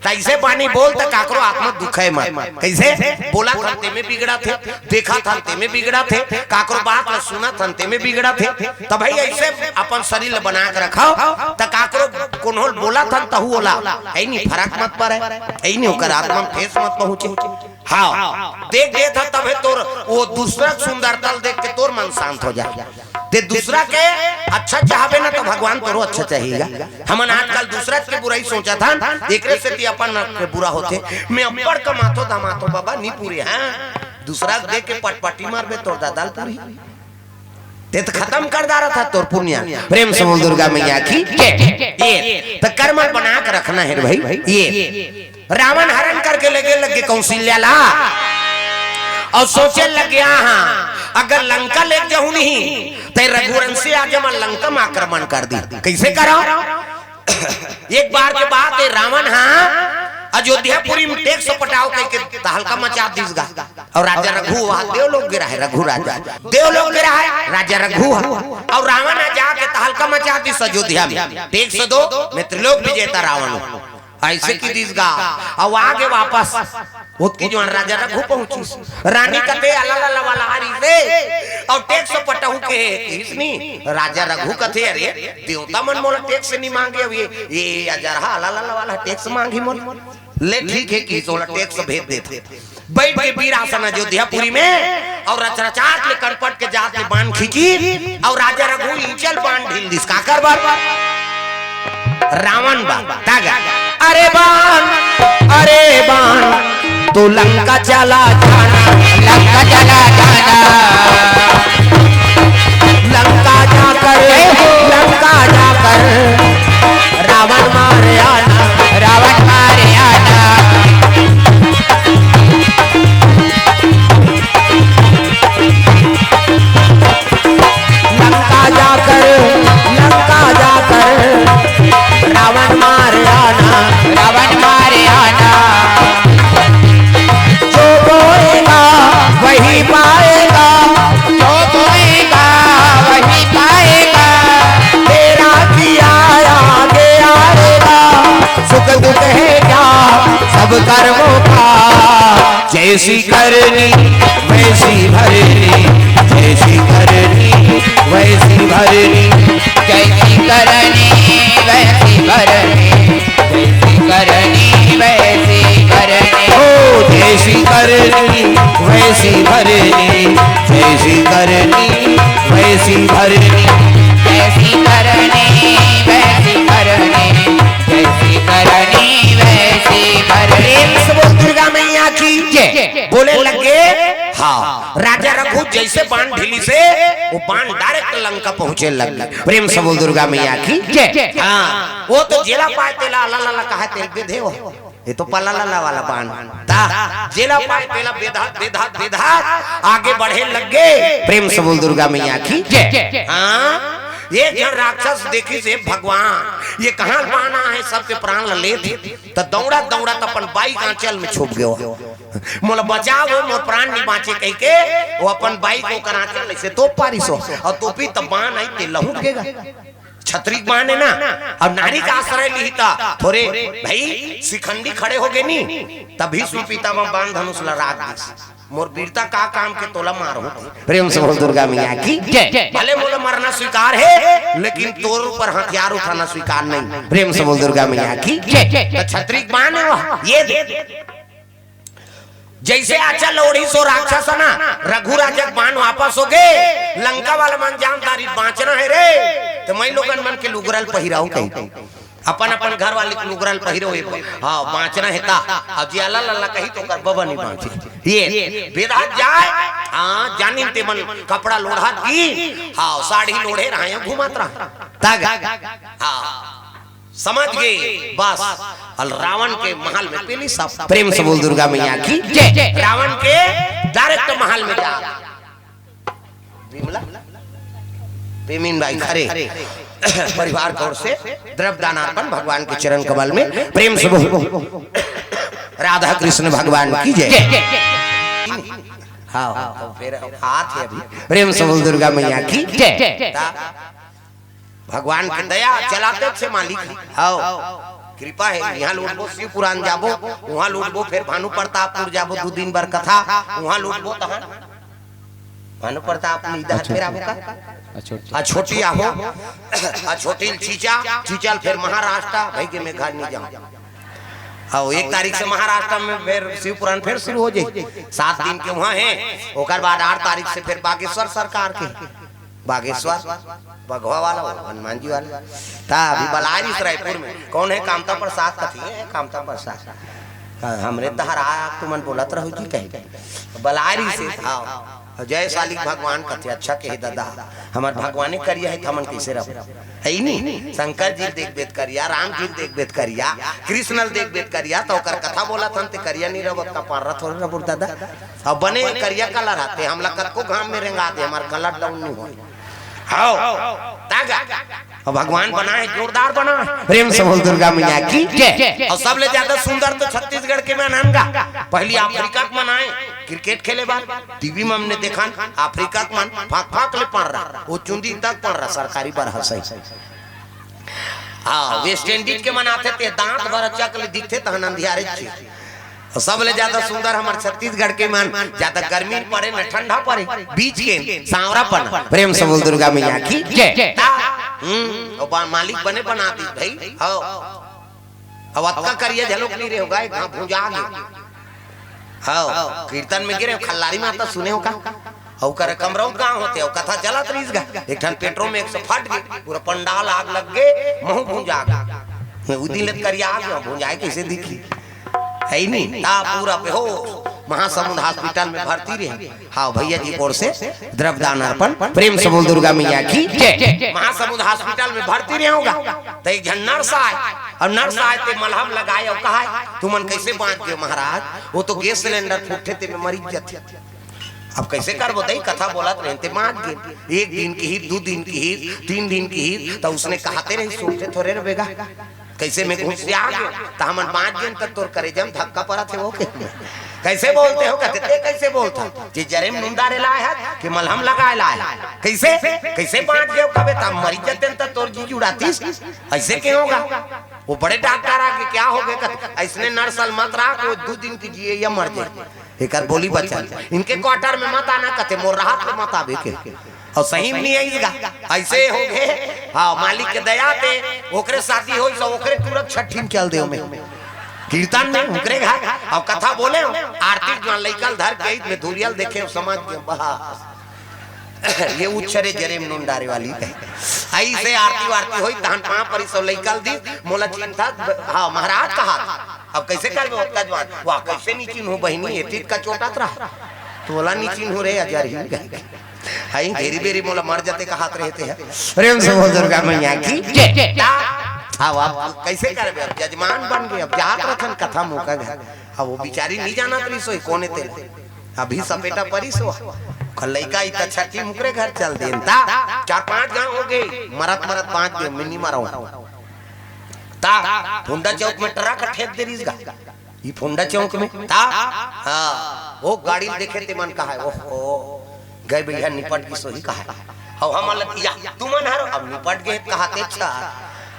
कैसे पानी बोल तक काकरो आत्मा दुख है मत। कैसे बोला थनते में बिगड़ा थे, देखा थनते में बिगड़ा थे, काकरो बात न सुना थनते में बिगड़ा थे। तब भाई ऐसे अपन शरीर बना के रखाओ त काकरो कोनोल बोला थन तहु होला है नहीं, फर्क मत पड़े है नहीं, होकर आत्मा में ठेस मत पहुंचे। हाँ देख दे था तब तोर वो दूसरा सुंदरता देख के तोर मन शांत हो जाए। ते दूसरा के अच्छा चाहबे ना तो भगवान तोरो अच्छा चाहिएगा। हमन आजकल दूसरा के बुराई सोचा था, एकरे से अपन के बुरा होते। मैं अब्बड़ कमातो दामातो बाबा नहीं पूरे हैं, दूसरा देख के पटपटी मारबे तोर दादाल पूरी ते तो खत्म कर दारा था तोर पुण्य। प्रेम से बोल दुर्गा मैया की ये तो कर्म बना के रखना है भाई। ये रावण हरण करके लगे कौशल्या ला और सोचे लग गया हाँ अगर लंका ले जाऊं नहीं तो रघुवंश से आज मैं लंका में आक्रमण कर दी। कैसे करो? एक बार के बाद रावण हाँ अयोध्यापुरी में टैक्स पटाओ करके तहलका मचा दीसगा और राजा रघु वहां देवलोक गिरा है, रघु राजा देवलोक गिरा है, राजा रघु और रावण जाके तहलका मचा दीस अयोध्या में। टैक्स दो मैं त्रिलोक विजेता रावण हूं ऐसे की दीसगा और आगे वापस उसकी जो राजा रघु पहुंची रानी कते अलाला वाला हरी से और टैक्स पटाऊ के इसनी राजा रघु कथे अरे देवता मन मोला टैक्स नहीं मांगे, अब ये अजरहा अलाला वाला टैक्स मांगी मोल ले ठीक है कि सोला टैक्स भेज देते। बैठ के वीरासन अयोध्यापुरी में और रचरचाट ले कनपट के जात ले बाण खींची और राजा रघु इंचल बाण ढील दिस का कर बार रावण बा तागा अरे बाण तो लंका चला जाना, लंका चला जाना, लंका जाकर रावण मारे आना, रावण मारे आना। लंका जाकर रावण मारे आना, रावण मारे आना। जो बोएगा वही पाएगा, जो बोएगा वही पाएगा, तेरा किया आगे आएगा, सुख दुख है क्या सब कर्मों का, जैसी करनी वैसी भरनी, जैसी करनी वैसी भरनी, जैसी करनी वैसी भरनी, जैसी करनी वैसी भरनी। ओ जैसी करनी वैसी भरनी, जैसी करनी वैसी भरनी, जैसी करनी वैसी भरनी, जैसी करनी वैसी भरनी। दुर्गा मैया की जय। बोले लगे हाँ राजा रघु जैसे बाण ढीली से वो बाण डायरेक्ट लंका पहुंचे लग गए। प्रेम से बोल दुर्गा मैया की जय। हाँ वो तो जेला पाए तेला ला ला कहा तेल बेधे हो, ये तो पला ला वाला बाण ता जेला पाए तेला बेधात बेधात बेधात आगे बढ़े लग गए। प्रेम से बोल दुर्गा मैया की जय। हाँ ये जन राक्षस देखी से भगवान ये कहाँ पाना है, सबके प्राण ले थे तो दौड़ा दौड़ा तो अपन बाइक आंचल में छुप गयो। मोला बचाओ मोर प्राण नहीं बाँचे कह के वो अपन बाइक को कराचल ऐसे तो पारिस हो और तोपी तब बाण आई ते लहू गेगा छतरी बाण है ना। अब नारी का आश्रय लिहिता थोड़े भाई शिखंडी खड़े हो गए नी तभी सुपीता में बाण धनुष लड़ा मोर वीरता का काम के तोला मारो। प्रेम से बोल दुर्गा मैया की जय। भले मोला मरना स्वीकार है लेकिन तोर ऊपर हथियार उठाना स्वीकार नहीं। प्रेम से बोल दुर्गा मैया की जय। तो छतरी बाण है ये दे जैसे आचा लोड़ी सो राक्षस ना रघुराजक बाण वापस हो गए। लंका वाला मन जानदारी बाँचना है रे तो मैं लोगन मन के लुगरल पहिराऊ कहीं अपन अपन घर वाले लुगरल पहिरो हाँ बाँचना है ता अब जी अल्लाह अल्लाह कही तो कर बबा नहीं बाँचे ये बेदा जाए। हाँ जानी ते मन कपड़ा लोढ़ा दी हाँ साड़ी लोढ़े रहा है घुमात रहा ताग हाँ समझ गए बस। अल रावण के महल में पहली सब प्रेम से बोल दुर्गा मैया की जय। रावण के डायरेक्ट महल में जा पेमीन भाई खरे परिवार की ओर से द्रव्य दानार्पण भगवान के चरण कमल में प्रेम से बोल राधा कृष्ण भगवान की जय। हाँ फिर हाथ है अभी प्रेम से बोल दुर्गा मैया की जय। भगवान की दया चलाते से मालिक आओ कृपा है। यहाँ लूटबो शिव पुराण जाबो वहाँ लूटबो फिर भानु प्रतापपुर जाबो 2 दिन बर कथा वहाँ लूटबो तहन भानु प्रताप इधर फिर आपका छोटी आहो छोटी चीचल फिर महाराष्ट्र भाई के मैं घर नहीं जाऊँ। और 1 तारीख से महाराष्ट्र में फिर शिव पुराण फिर शुरू हो जाए 7 दिन के वहाँ है। ओकर बाद 8 तारीख से फिर बागेश्वर सरकार के बागेश्वर भगवा वाला हनुमान जी वाला था अभी बलारिस रायपुर में कौन है कामता प्रसाद कथी है कामता प्रसाद हमरे तहरा तुमन बोलत रहो जी कहे बलारी से हाँ जय शालिक भगवान कथे अच्छा कहे दादा हमार भगवाने करिया है हमन कैसे रहो है नहीं। शंकर जी देख बेद करिया राम जी देख बेद करिया कृष्ण देख बेद करिया तो ओकर कथा बोला था ते करिया नहीं रहो का पार थोड़ा रहो दादा अब बने करिया कलर आते हमला कतको घाम में रेंगा दे हमार कलर डाउन नहीं हो हाँ तागा और भगवान बना है जोरदार बना प्रेम से बोल दुर्गा मैया की जय। और सबले ज्यादा सुंदर तो छत्तीसगढ़ के में नंगा पहली अफ्रीका के मनाए क्रिकेट खेले बाद टीवी में हमने देखा अफ्रीका के मन फाक फाक ले पड़ रहा वो चुंदी तक पड़ रहा सरकारी पर हंसई हाँ वेस्ट इंडीज के मनाते थे दांत भर चकले दिखते तहन अंधियारे सबले ज्यादा सुंदर हमारे छत्तीसगढ़ के मन ज्यादा गर्मी पड़े न ठंडा पड़े बीच के सांवरापन प्रेम से बोल दुर्गा मैया की जय। मालिक बने बना दी भाई अब अतका करिए झलोक नहीं रहे होगा कहाँ भूजा हाँ कीर्तन में गिरे खल्लारी माता सुने हो का और करे कमरौ गांव होते हो कथा चलत रहीस गा एक ठन पेट्रोल में 100 फट गई पूरा पंडाल आग लग गए महू भूजा मैं उदी लत करिया आ गया भूजाए कैसे दिखी है ही नहीं ता पूरा पे हो महासमुंद हॉस्पिटल में भर्ती रहे। हाँ भैया जी ओर से द्रव्य दान अर्पण प्रेम से बोल दुर्गा मैया की जय। महासमुंद हॉस्पिटल में भर्ती रहे होगा तो एक जन नर्स आए और नर्स आए ते मलहम लगाए और कहा तुमन कैसे बांध गए महाराज वो तो गैस सिलेंडर फूटे ते में मरी जाते अब कैसे कर बताई कथा बोलत रहते बांध गए 1 दिन की ही 2 दिन की ही 3 दिन की ही तो उसने कहते रही सोचते थोड़े रहेगा कैसे में घुस आ गए तो हमन 5 दिन तक तोर करे जम धक्का पड़ा थे वो कैसे बोलते हो कहते थे कैसे बोलता कि जरे में नुंदा रे लाया है कि मलहम लगाए लाया कैसे कैसे 5 गए कबे तब मरी जते त तोर जी जुड़ातीस ऐसे क्यों होगा वो बड़े डॉक्टर आ के क्या हो गए ऐसने नर्सल मत रहा को 2 दिन की जिए या मर जाए एक बोली बच्चा इनके क्वार्टर में मत आना कहते मोर राहत में मत आवे के और सही नहीं आईगा ऐसे हो गए। हाँ मालिक के दया पे ओकरे शादी होई तो ओकरे तुरंत छठीन चल दे में कीर्तन में ओकरे घर और कथा बोले आरती में लइकल धर के में धुरियल देखे समाज के बस ये उच्छरे जरे में नुंडारे वाली है ऐसे आरती वारती होई तहन 5 परिसो लइकल दी मोला चिंता हाँ महाराज कहा अब कैसे कर वाह कैसे नीचे हो बहनी एतीत का चोटत रहा तोला नीचिन हो रे अजर ही हाई घेरी बेरी मोला मर जाते का हाथ रहते हैं प्रेम से बोल दुर्गा मैया की हाँ आप कैसे करबे अब जजमान बन गए अब जात रखन कथा मुका गया अब वो बिचारी नहीं जाना तरी सोई कोने ते अभी सपेटा परी सो लइका इतना छठी मुकरे घर चल देन ता 4-5 गांव हो गए मरत 5 दिन मिनी मरो ता फुंडा चौक में ट्रक ठेक दे रिस गा ये फुंडा चौक में ता हां वो गाड़ी देखे ते मन कहा है ओहो गए भैया निपट की सोही कहा अब हम लतिया तू मन हारो अब निपट गए कहते अच्छा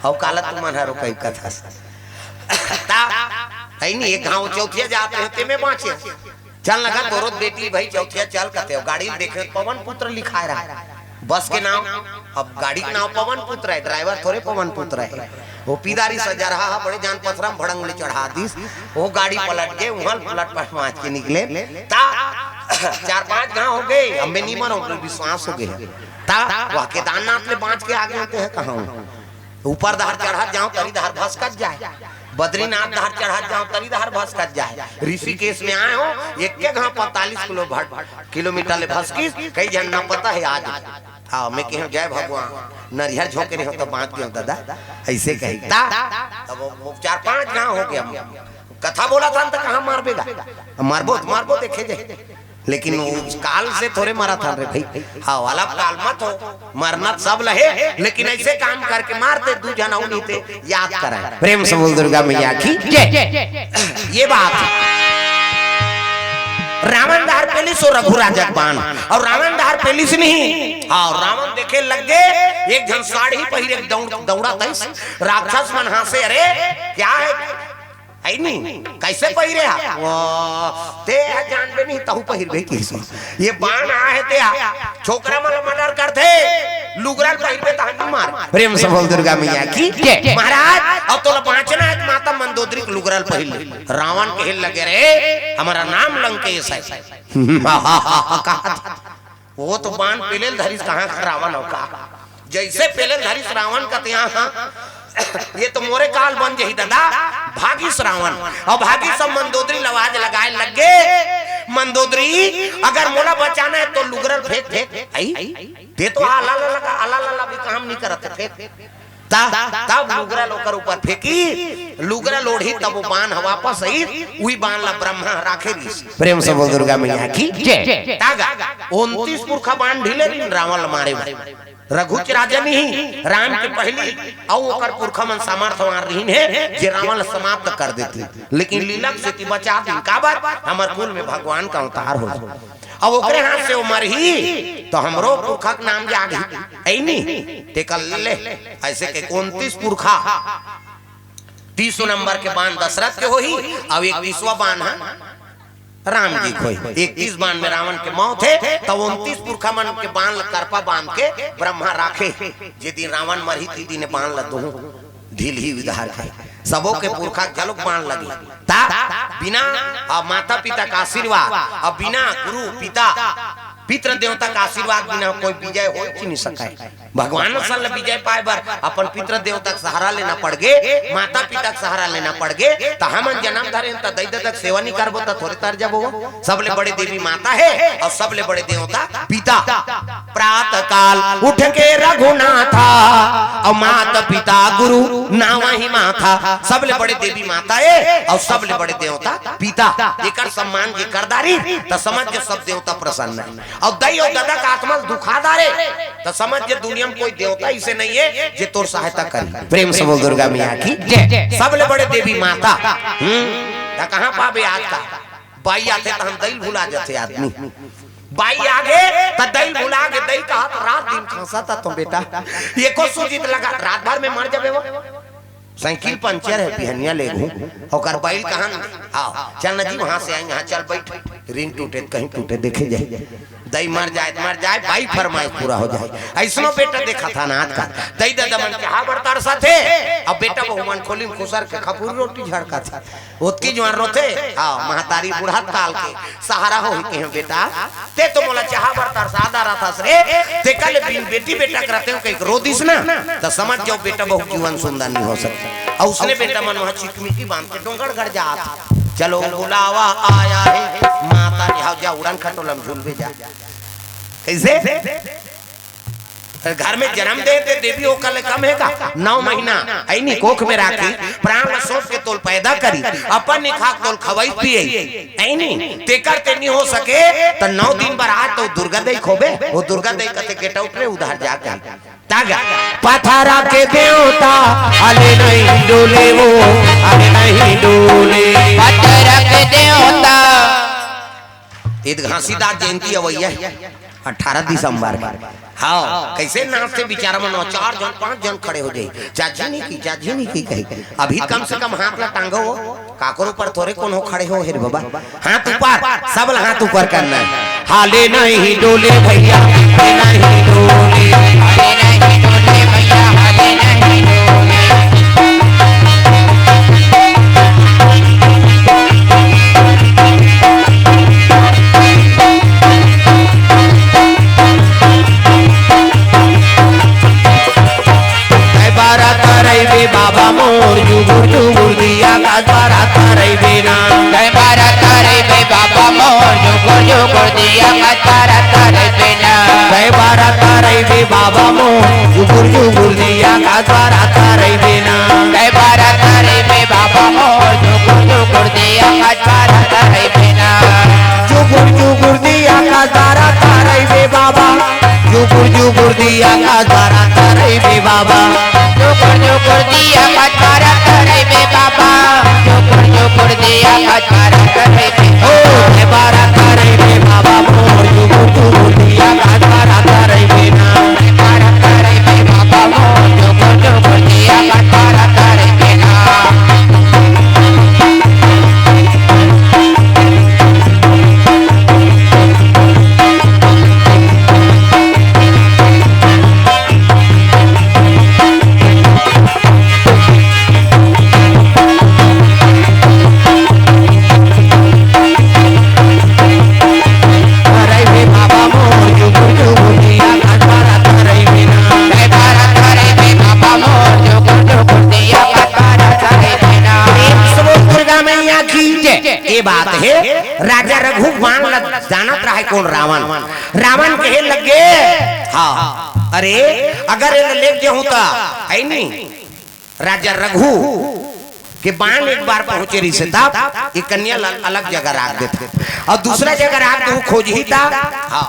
अब काला तू मन हारो कई कथा ता आई नहीं एक गांव चौथिया जाते होते में बाँचे चल लगा तोरो बेटी भाई चौथिया चल कहते हो गाड़ी देखे पवन पुत्र लिखा रहा है बस के नाम अब गाड़ी का नाम पवन पुत्र है ड्राइवर थोड़े पवन पुत्र है वो पीदारी सजा रहा है बड़े जान पथरम भड़ंग ले चढ़ा दिस वो गाड़ी पलट के उहल पलट पर माच के निकले ता 4-5 गांव हो गए हमें नहीं मरो विश्वास हो गए ता वह केदारनाथ ले बाँच के आगे होते हैं कहाँ ऊपर दहार चढ़ा जाओ तरी दहार भस्कत जाए बद्रीनाथ दहार चढ़ा जाओ तरी दहार भस्कत जाए ऋषिकेश में आए हो एक गांव 45 किलोमीटर ले भस्किस कई जन ना पता है आज हाँ मैं कह जय भगवान नरिहर झोंके नहीं हो तो बांट गया दादा ऐसे कही तब 4-5 गांव हो गया कथा बोला था तो कहाँ मारबेगा मारबो देखे जाए लेकिन काल से थोड़े मारा था रे भाई हाँ वाला काल मत हो मरना सब लहे लेकिन ऐसे काम करके मारते दू जना नहीं थे याद कराए प्रेम से बोल दुर्गा मैया की ये बात रावण दहार पेली सो रघुराज बाण और रावण दहार पेली से नहीं हाँ रावण देखे लग गए एक जन साड़ी पहिरे दौड़ा तैस राक्षस मन हंसे अरे क्या है नहीं कैसे पहिरे ते जानबे नहीं तहु पहिरबे कैसे ये बाण आ है ते छोकरा मन मर्डर करते लुगराल पहिरबे तहन मार प्रेम से बोल दुर्गा मैया की महाराज अब तो बांचना है माता मंदोदरी के लुगराल पहिर रावण कहे लगे रे हमारा नाम लंकेश है वो तो बाण पेले धरिस कहां का रावण हो का जैसे पेले धरिस रावण का यहाँ ये तो मोरे काल बन जही दादा भागी श्रावण और भागी सब मंदोदरी लवाज लगाए लग गए मंदोदरी अगर मोला बचाना है तो लुगरल फेंक आई दे तो आला लगा भी काम नहीं करते फेंक तब लुगरल ओकर ऊपर फेंकी लुगरल ओढ़ी तब वो बाण वापस आई वही बाण ला ब्रह्मा राखे प्रेम से बोल दुर्गा मैया की 29 पुरखा बाण ढीले दिन रावण मारे रघुच राजा नहीं राम के पहली और ओकर पुरखा मन सामर्थ्यवान रहीन है जे रावण समाप्त कर देते लेकिन लीलक से बचा दिन का बात हमार कुल में भगवान का अवतार हो अब ओकरे हाथ से उमर ही तो हमरो पुरखा के नाम जागी ऐ नहीं टेकल ले ऐसे के 29 पुरखा 30 नंबर के बाण दशरथ के होही अब 31वां बाण है राम जी खोई 31 बाण में रावण के मौत है तब 29 पुरखा मन के बाण करपा बांध के ब्रह्मा राखे जे दिन रावण मरही ती दिन बाण ल दो ढील ही विधार के सबों के पुरखा जलुक बाण लगी ता बिना माता पिता का आशीर्वाद और बिना गुरु पिता पितृ देवता का आशीर्वाद बिना कोई विजय हो नहीं सके भगवान सल विजय पाए बर अपन पितृ देवता का सहारा लेना पड़ गए माता पिता का सहारा लेना पड़ गए तो हम जन्म धरे तो दैद तक सेवा नहीं करबो तो थोड़े तर जब हो सबले बड़े देवी माता है और सबले बड़े देवता पिता प्रातः काल उठ के रघुनाथा और माता पिता गुरु नावा ही माथा सबले बड़े देवी माता है और सबले बड़े देवता पिता एकर सम्मान जे करदारी तो समझ के सब देवता प्रसन्न है और दई और दादा का आत्मा दुखादारे तो समझ जे दुनिया में कोई देवता इसे नहीं है जे तोर सहायता करे प्रेम से बोल दुर्गा मैया की सबले बड़े देवी माता कहाँ पाबे आज का बाई आते तो हम दई भुला जाते आदमी बाई आगे तो दई भुला के दई कहा तो रात दिन खांसा था तुम बेटा ये को सूजित लगा रात भर में मर जाबे वो साइकिल पंचर है पिहनिया ले घूम और बाइल कहां आओ चल ना जी वहां से आएंगे, हाँ चल बैठ, रिंग टूटे कहीं टूटे देखे जाए, दई मर जाए भाई फरमाइश पूरा हो जाए। ऐसनो बेटा देखा था ना आज का दई दादा मन के हा बरतार साथे अब बेटा बहुमान खोली खुसर के खपूर रोटी झड़का था ओतकी जवान रोते हां महतारी बूढ़ा काल के सहारा हो के बेटा ते तो मोला चाहा बरतार सादा रहा रे ते कल बेटी बेटा करते हो कहीं रोदिस ना तो समझ जाओ बेटा बहुत जीवन सुंदर नहीं हो सकता। और उसने बेटा मन वहां चिकमिकी बांध के डोंगड़ गड़ जा, चलो बुलावा आया है माता पता नहीं हाउ जा उड़न खटोलम झूलवे जा कैसे घर में जन्म दे दे देवी हो कल कम है का 9 महीना आई नहीं कोख में राखी प्राण सोच के तोल पैदा करी अपन निखा तोल खवाई पिए आई नहीं तेकर ते नहीं हो सके तो 9 दिन बारात तो दुर्गा दई खोबे वो दुर्गा दई कते गेट आउट रे उधार जाके तागा पथरा के देवता अले नहीं डोले वो अले नहीं डोले पथरा के देवता ईद घासीदार जयंती अवैया 18 दिसंबर हाँ कैसे नाच से बेचारा मनो 4 जन 5 जन खड़े हो जाए चाची नहीं की कही अभी कम से कम हाथ ला टांगो हो काकोर ऊपर थोड़े कौन हो खड़े हो हेर बाबा हाथ ऊपर सब हाथ ऊपर करना है हाले नहीं डोले भैया नहीं डोले भैया हाले नहीं डोले बाबा मोर जुगुर दिया का द्वारा तारे बिना जय बारा तारे बे बाबा मोर जुगुर दिया का द्वारा तारे बिना जय बारा तारे बे बाबा मोर जुगुर दिया का द्वारा तारे बिना जय बारा तारे बे बाबा मोर जुगुर दिया का द्वारा तारे बिना जुगुर दिया का द्वारा तारे बे बाबा जुगुर दिया का द्वारा तारे बे बाबा जुगुर दिया का द्वारा तारे बे बाबा जुगुर दिया का द्वारा तारे बे ओ जय बारा तारे बे बाबा मोर जुगुर दिया का द्वारा तारे बिना जय बारा तारे बे बाबा मोर जुगुर दिया का द्वारा तारे बिना बात है राजा रघु मान जानत रहा कौन रावण कहे लगे हाँ अरे अगर ले जाऊं तो आई नहीं राजा रघु के बाण एक बार पहुंचे रिश्ता ये कन्या अलग जगह रख देते और दूसरा जगह रख दे खोज ही था हाँ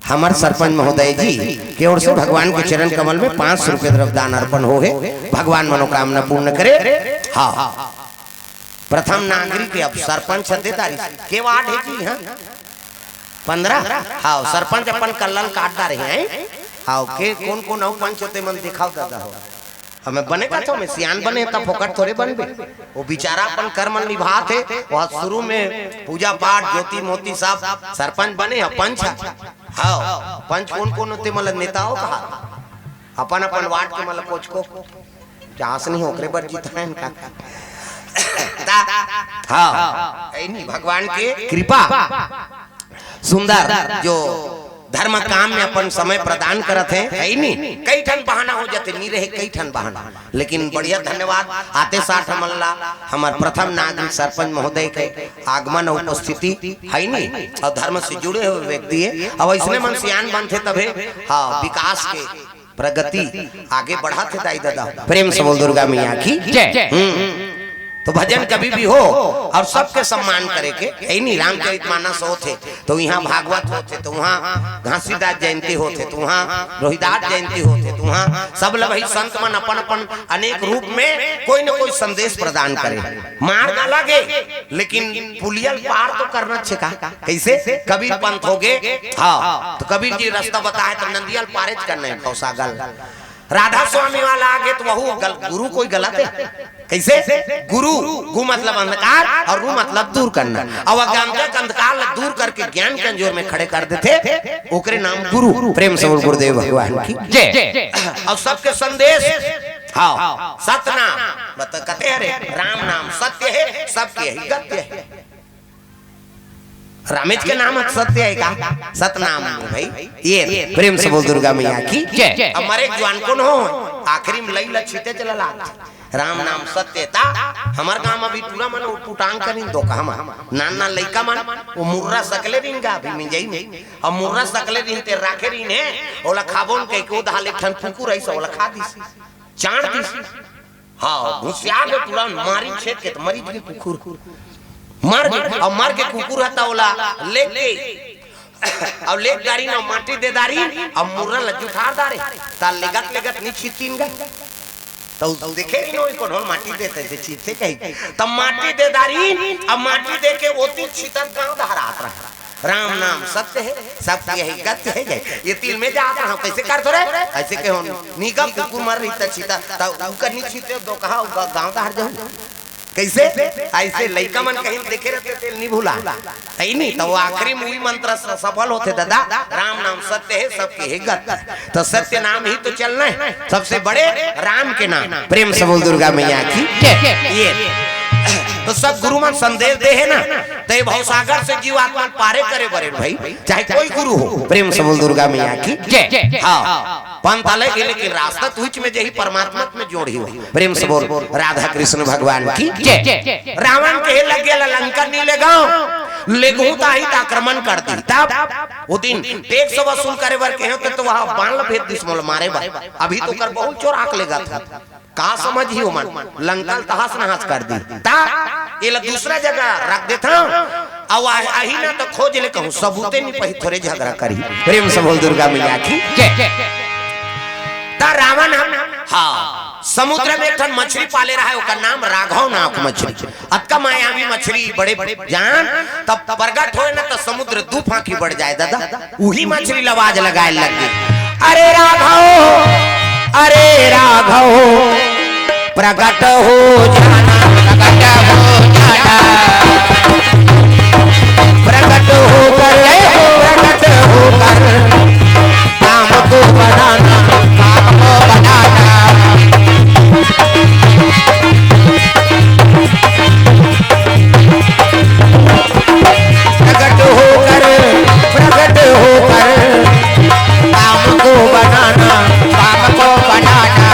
हमारे सरपंच महोदय जी की ओर से भगवान के चरण कमल में 500 रुपए द्रव्य दान अर्पण हो है भगवान मनोकामना पूर्ण करे हाँ प्रथम नागरिक अब सरपंच सत्तेदारी के वार्ड है जी हाँ 15 हाँ सरपंच अपन कल्लन काटता रहे हैं हाँ के कौन कौन और पंच होते मन दिखाओ दादा हो हमें बने का तो मैं सियान बने तब फोकट थोड़े बन बे वो बेचारा अपन कर्म निभाते वह शुरू में पूजा पाठ ज्योति मोती सब सरपंच बने पंच हाँ पंच कौन होते मतलब नेताओं कहा अपन अपन वार्ड के मतलब कोच को चांस नहीं होकरे पर जीता है इनका हाँ नहीं भगवान के कृपा सुंदर जो धर्म काम में अपन समय प्रदान करते हैं है नहीं कई ठन बहाना हो जाते नहीं रहे कई ठन बहाना लेकिन बढ़िया धन्यवाद आते साथ हमला हमारे प्रथम नागरिक सरपंच महोदय के आगमन और उपस्थिति है नहीं और धर्म से जुड़े हुए व्यक्ति है अब इसने मन सियान बनते तबे हाँ विकास के प्रगति आगे बढ़ाते दाई दादा प्रेम से बोल दुर्गा मैया की तो भजन कभी भी हो और सबके सम्मान करे के है नहीं रामचरितमानस होते तो यहाँ भागवत होते तो वहाँ घासीदास जयंती होते तो वहाँ रोहिदास जयंती होते तो वहाँ सब लोग संत मन अपन अपन अनेक रूप में कोई न कोई संदेश प्रदान करे मार ना लगे लेकिन पुलियल पार तो करना चाहिए कैसे कबीर पंथ हो गए हाँ तो कबीर जी रास्ता बताए तो नंदियल पारित करना है कौसागल राधा स्वामी वाला आगे तो वह गुरु कोई गलत है कैसे गुरु गु मतलब अंधकार और रू मतलब दूर करना और अज्ञानता अंधकार दूर करके ज्ञान के अंजोर में खड़े कर देते ओकरे नाम गुरु प्रेम से गुरुदेव भगवान की जय और सबके संदेश हाँ सत्य नाम मतलब कहते हैं राम नाम सत्य है सबके ही गत्य है रामेश के नाम सत्य है का सतनाम भाई ये प्रेम से बोल दुर्गा मैया की जय हमारे जवान को हो आखिरी में लई लछीते चला राम नाम सत्य था। हमार गांव में भी पूरा मन टूटांग करी दो कहमा नान नान लइका मन वो मुर्रा सकले रिन गा भी मिंजई में और मुर्रा सकले रिन ते राखे रिन है ओला खाबोन के को धाले ठन फुकू रही सो ओला खा दिसी चाण दिसी। हां घुसिया के पूरा मारी छेद के तो मरी के कुकुर मार के कुकुर हता ओला लेके अब ले गाड़ी ना माटी दे दारी अब मुर्रा लज्जू ठार दारे ता लेगत नी छीतीन गा तो देखे कि नहीं को ढोल माटी देते थे चीते कहीं तब माटी दे दारी अब माटी दे के ओती छीतर गांव धारात रहा। राम नाम सत्य है सब यही गत्य है ये तिल में जात रहा कैसे कर थोड़े ऐसे के हो नीगा कुकुर मर रही त छीता त उनका नी छीते दो कहा गांव धार जाऊं कैसे ऐसे लइका मन कहीं देखे रहते तेल नहीं भूला है नहीं तो आखिरी मूवी मंत्र सफल होते दादा। राम नाम सत्य है सबके है गत तो सत्य नाम ही तो चलना है सबसे बड़े राम के नाम। प्रेम से बोल दुर्गा मैया की ये तो सब गुरु मन संदेश दे है ना तो ये भवसागर से जीव आत्मा पारे करे बरे भाई चाहे कोई गुरु हो। प्रेम से बोल दुर्गा मैया की हाँ पंथ अलग है लेकिन रास्ता तुझ में जही परमात्मा में जोड़ी हो। प्रेम से बोल राधा कृष्ण भगवान की रावण के लग गया लंका नीले गांव लेगूता ही आक्रमण कर दी तब वो दिन टैक्स वसूल करे बर के तो वहां बाण भेद दुश्मन मारे बर अभी तो कर बहुत चोर आक लेगा था कहा समझ ही हो मन लंका तहस नहस कर दी ता ये दूसरा जगह रख देता अब आही ना तो खोज ले कहूं सबूते नहीं पही थोड़े झगड़ा करी। प्रेम से बोल दुर्गा मैया की ता रावण हाँ समुद्र में एक मछली पाले रहा है उसका नाम राघव नाक मछली अतका मायावी मछली बड़े बड़े जान तब प्रगट हो ना तो समुद्र दू फांकी बढ़ जाए दादा वही मछली लवाज लगाए लग गई अरे राघव प्रगट हो जाना प्रगट होकर काम को बनाना प्रगट होकर काम को बनाना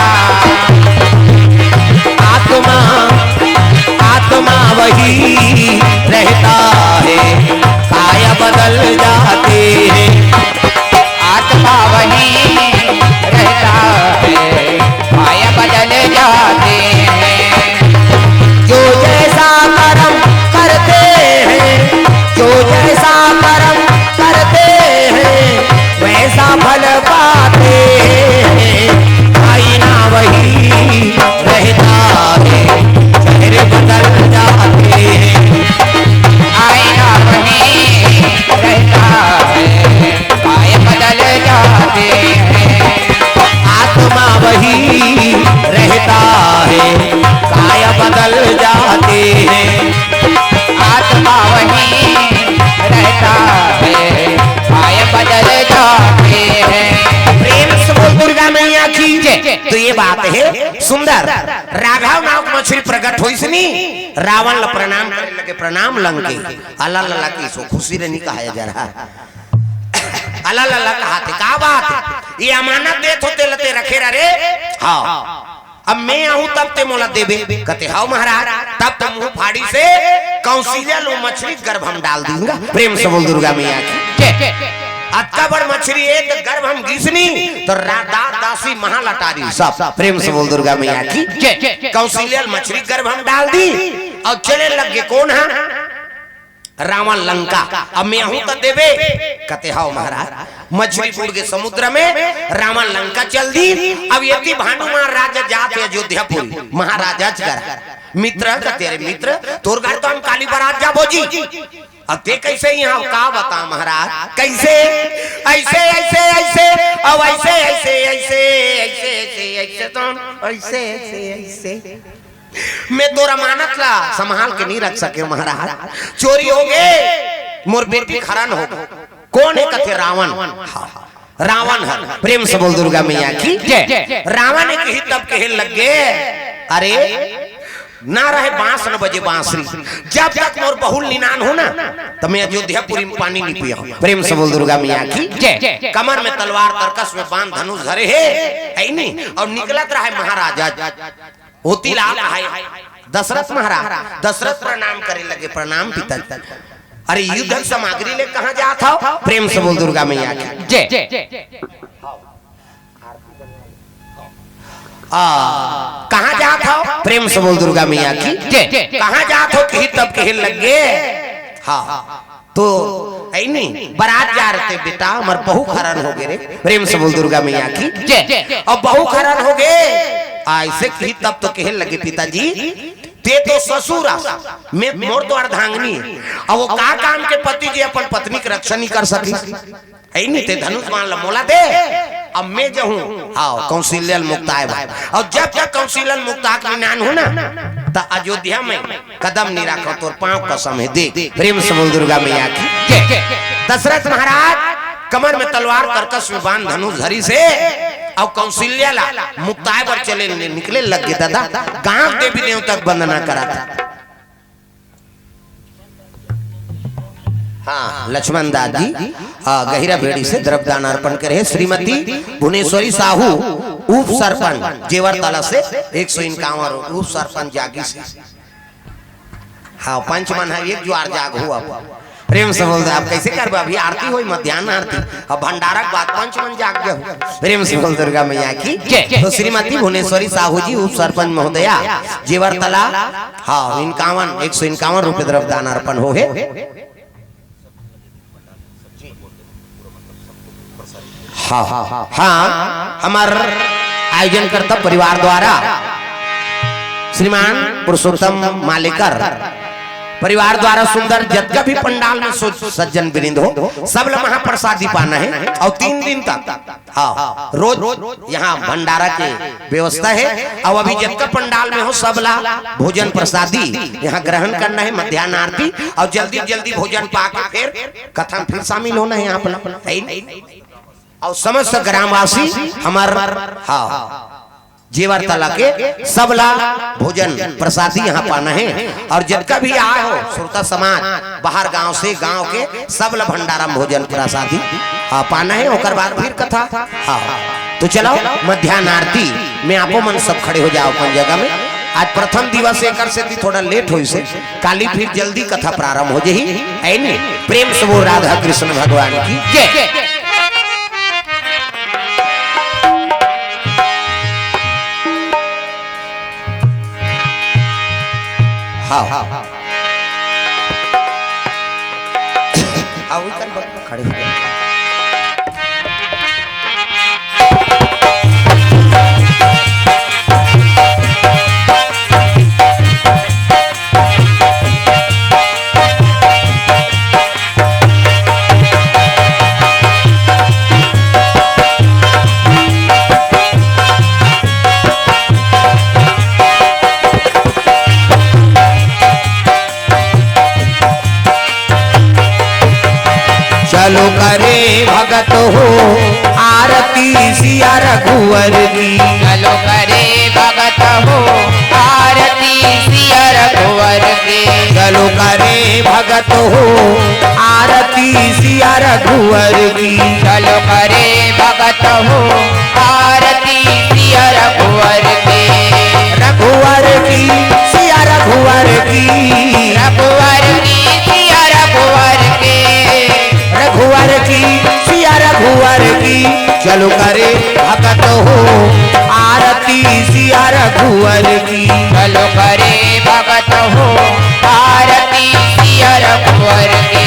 आत्मा वही रहता है काया बदल जाते हैं आत्मा वही रहता है काया बदल जाते हैं। जो जैसा कर्म करते हैं जो जैसा कर्म करते हैं वैसा फल पाते हैं आईना वही रहता है चेहरे बदल जाते हैं आईना वही रहता है काया बदल जाते हैं। आत्मा वही रहता है काया बदल जाते हैं आत्मा वही रहता है काया बदल जाते हैं। प्रेम से बोल दुर्गा मैया की तो ये बात है सुंदर राघव नाम मछली प्रकट हुई सनी रावण ला प्रणाम करे लगे प्रणाम लंके अल्लाह अल्लाह की सो खुशी रहनी कहा जा रहा अल्लाह अल्लाह कहा थे का बात ये अमानत देत होते लते रखे रे हाँ अब मैं आऊं तब ते मोला देबे कहते हाउ महाराज तब तुम मुंह फाड़ी से कौशल्या लो मछली गर्भ हम डाल दूंगा। प्रेम से बोल दुर्गा मैया की अत्ता बड़ मछली है तो गर्भ हम घिसनी तो दासी महालटारी सब। प्रेम से बोल दुर्गा मैया की कौशल्या मछली गर्भ हम डाल दी और चले लग गए कौन है रावण लंका। अब मैं हूं तो देवे कहते हाउ महाराज मछली फूट के समुद्र में रावण लंका चल दी। अब यदि भानुमान राजा जाते अयोध्यापुरी महाराजा मित्र तेरे मित्र तोर घर तो हम काली बारात जाबो जी अब ते कैसे यहाँ का बता महाराज कैसे ऐसे ऐसे ऐसे अब ऐसे ऐसे ऐसे ऐसे ऐसे ऐसे तो ऐसे ऐसे ऐसे मैं तोरा मानत ला संभाल के नहीं रख सके महाराज चोरी हो गए मोर बेटी खरान हो कौन है कथे रावण रावण है। प्रेम से बोल दुर्गा मैया की रावण एक ही तब कहे लग गए अरे ना रहे बांस न बजे बांसुरी जब तक मोर बहुल निनान हो ना तो मैं अयोध्यापुरी में पानी नहीं पिया। प्रेम से बोल दुर्गा मैया की कमर में तलवार तरकस में बांध धनुष धरे है नहीं और निकलत रहा महाराजा होती लाल है दशरथ महाराज। दशरथ प्रणाम करे लगे, प्रणाम पिताजी। अरे युद्ध सामग्री ले कहाँ जात हो? प्रेम से बोल दुर्गा मैया की जय। कहाँ जात हो? प्रेम से बोल दुर्गा मैया की जय। कहाँ जात हो? कहीं तब कहीं लगे। हाँ तो ऐ नहीं बारात जा रहे थे बेटा, हमारे बहू खरन हो गए रे। प्रेम से बोल दुर्गा मैया की जय। अब बहू खरन हो गए ऐसे कही तब तो कहे लगे पिताजी ते तो ससुर मैं मोर तो अर्धांगनी है। अब वो का काम के पति जी अपन पत्नी की रक्षा नहीं कर सकी है नहीं ते धनुष मान ला मोला दे। अब मैं जो हूँ हाँ कौशल्य मुक्ता है। और जब तक कौशल्य मुक्ता का ज्ञान हो ना तो अयोध्या में कदम नहीं रखो तो पांव कसम है दे। प्रेम से बोल दुर्गा मैया की जय। दशरथ महाराज कमर में तलवार कर्कश में बांध धनुष धरी से और कौशल्या ला मुक्ताय पर चले निकले लग गए। दादा गांव देवी देवता तक वंदना करा था। हाँ लक्ष्मण दादी गहिरा भेड़ी से द्रव्यदान अर्पण करे। श्रीमती भुवनेश्वरी साहू उप सरपंच जेवरतला से 151 उप सरपंच जागी से। हाँ पंचमन है एक ज्वार जाग हुआ। प्रेम से बोल दे आप कैसे कर अभी आरती हुई मध्याह्न आरती अब भंडारा के बाद पंचमन जाग गया। प्रेम से बोल दुर्गा मैया की जय। तो श्रीमती भुवनेश्वरी साहू जी उप सरपंच महोदया जेवरतला हाँ 151 रुपए द्रव्यदान अर्पण हो गए। हाँ हाँ हाँ हमार आयोजन करता परिवार द्वारा श्रीमान पुरुषोत्तम मालेकर परिवार द्वारा सुंदर जगह भी पंडाल में सज्जन वृंद हो सब लोग महाप्रसादी पाना है। और 3 दिन तक हाँ रोज यहाँ भंडारा की व्यवस्था है। और अभी जगह पंडाल में हो सब ला भोजन प्रसादी यहाँ ग्रहण करना है। मध्याह्न आरती और जल्दी जल्दी भोजन पाकर फिर कथा में फिर शामिल होना है यहाँ पर। और समस्त ग्रामवासी हमार हाँ जेवरतला के सबला भोजन प्रसादी यहाँ पाना है। और जिनका भी आए हो श्रोता समाज बाहर गांव से गांव के सबला भंडारा भोजन प्रसादी पाना है। और बाद फिर कथा हाँ तो चलो मध्याह्न आरती में आपो मन सब खड़े हो जाओ अपन जगह में। आज प्रथम दिवस एक से थोड़ा लेट हो से काली फिर जल्दी कथा प्रारंभ हो जाही। प्रेम से वो राधा कृष्ण भगवान की जय। हाँ हाँ हाँ खड़े हो गए। चलो करे भगत हो आरती सिया रघुवर की। चलो करे भगत हो आरती सिया रघुवर की। चलो करे भगत हो आरती सिया रघुवर की। चलो करे भगत हो आरती सिया रघुवर की। रघुवर की सिया रघुवर की। रघुवर की सिया रघुवर की। रघुवर की सिया रघुवर की। चलो करे भगत हो आरती सिया रघुवर की। चलो करे भगत हो आरती सिया रघुवर की।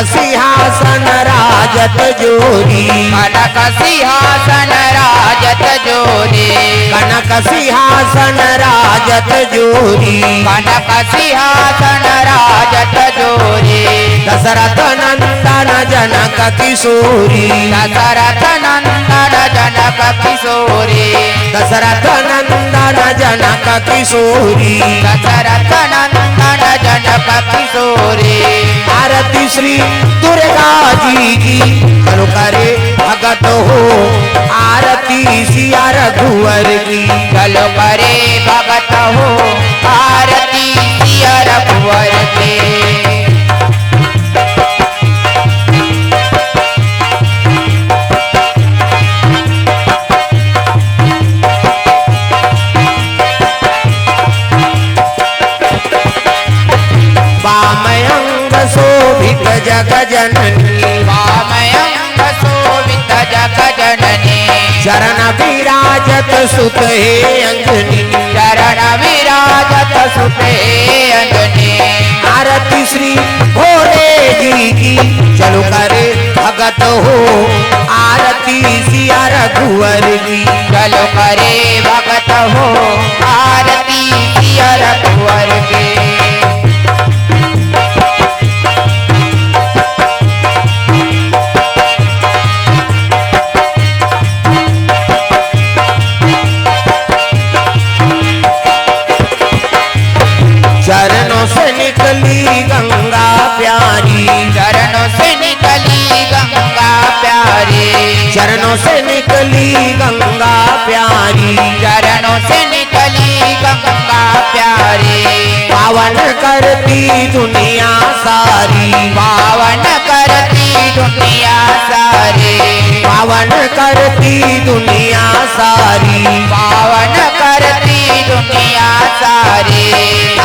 सिंहासन राजत जोरी। कनक सिंहासन राजत जोरी। कनक सिंहासन राजत जोरी। कनक सिंहासन राजत जोरी। दशरथ नंदन जनक किशोरी। दशरथ नंदन जनक किशोरी। दशरथ नंदन जनक किशोरी। दशरथ नंदन जनक किशोरी। आरती श्री दुर्गा जी की। चलो करे भगत हो आरती सिया रघुवर की। चलो करे भगत हो आरती सिया रघुवर के वामयंग शोभित जग जननी वामयंग शोभित जग जननी चरण विराजत सुत हे अंजनी चरण विराजत सुते अंजनी आरती श्री भोले जी की चलो करे भगत हो आरती सिया रघुवर की चलो करे भगत हो आरती सिया रघुवर के चरणों से निकली गंगा प्यारी चरणों से निकली गंगा प्यारी चरणों से निकली गंगा प्यारी चरणों से निकली गंगा प्यारी पावन करती दुनिया सारी पावन करती दुनिया सारी पावन करती दुनिया सारी पावन करती दुनिया सारी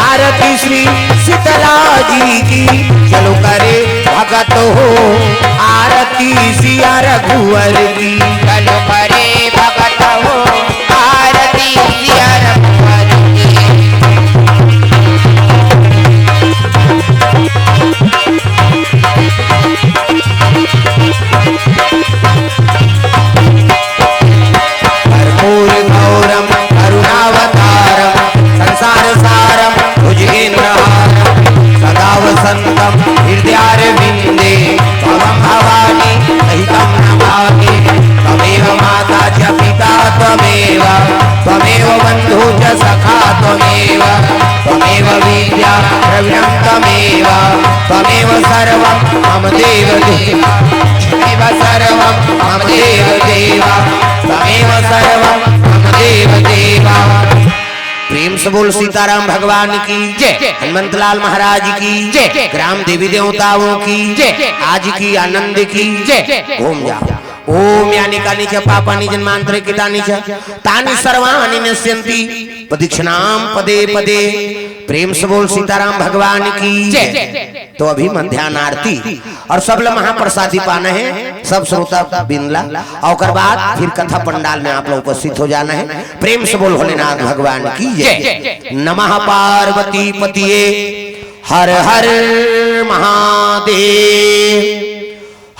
आरती श्री शीतला जी की चलो करे भगत हो आरती सिया रघुवर की चलो करे भगत हो आरती सिया रघुवर की कर्पूर गौरम करुणावतारम संसार सारम भुजगेन्द्रहारम सदा वसंतम हृदयारविंदे भवं भवानी सहितं नमामि त्वमेव माता च पिता त्वमेव त्वमेव बन्धु च सखा त्वमेव त्वमेव विद्या द्रविणं त्वमेव त्वमेव सर्वं मम देव देव त्वमेव सर्वं मम देव देव त्वमेव सर्वं मम देव देव प्रेम से बोल सीताराम भगवान की जय हनुमंतलाल महाराज की जय ग्राम देवी देवताओं की जय आज की आनंद की जय ओम जा ओम यानी कानी च पापानि जन्मांतरे कितानि च तानि सर्वाणि नश्यन्ति प्रदक्षिणाम पदे पदे प्रेम से बोल सीताराम भगवान की जय तो अभी मध्याह्न आरती और सब लोग महाप्रसादी पाना है सब श्रोता बिंदला और बाद फिर कथा पंडाल में आप लोग उपस्थित हो जाना है प्रेम से बोल भोलेनाथ भगवान की जय नमः पार्वती पतिये हर हर महादेव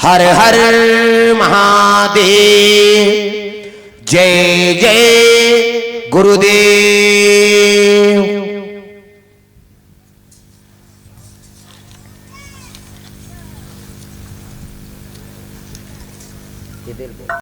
हर हर महादेव जय जय गुरुदेव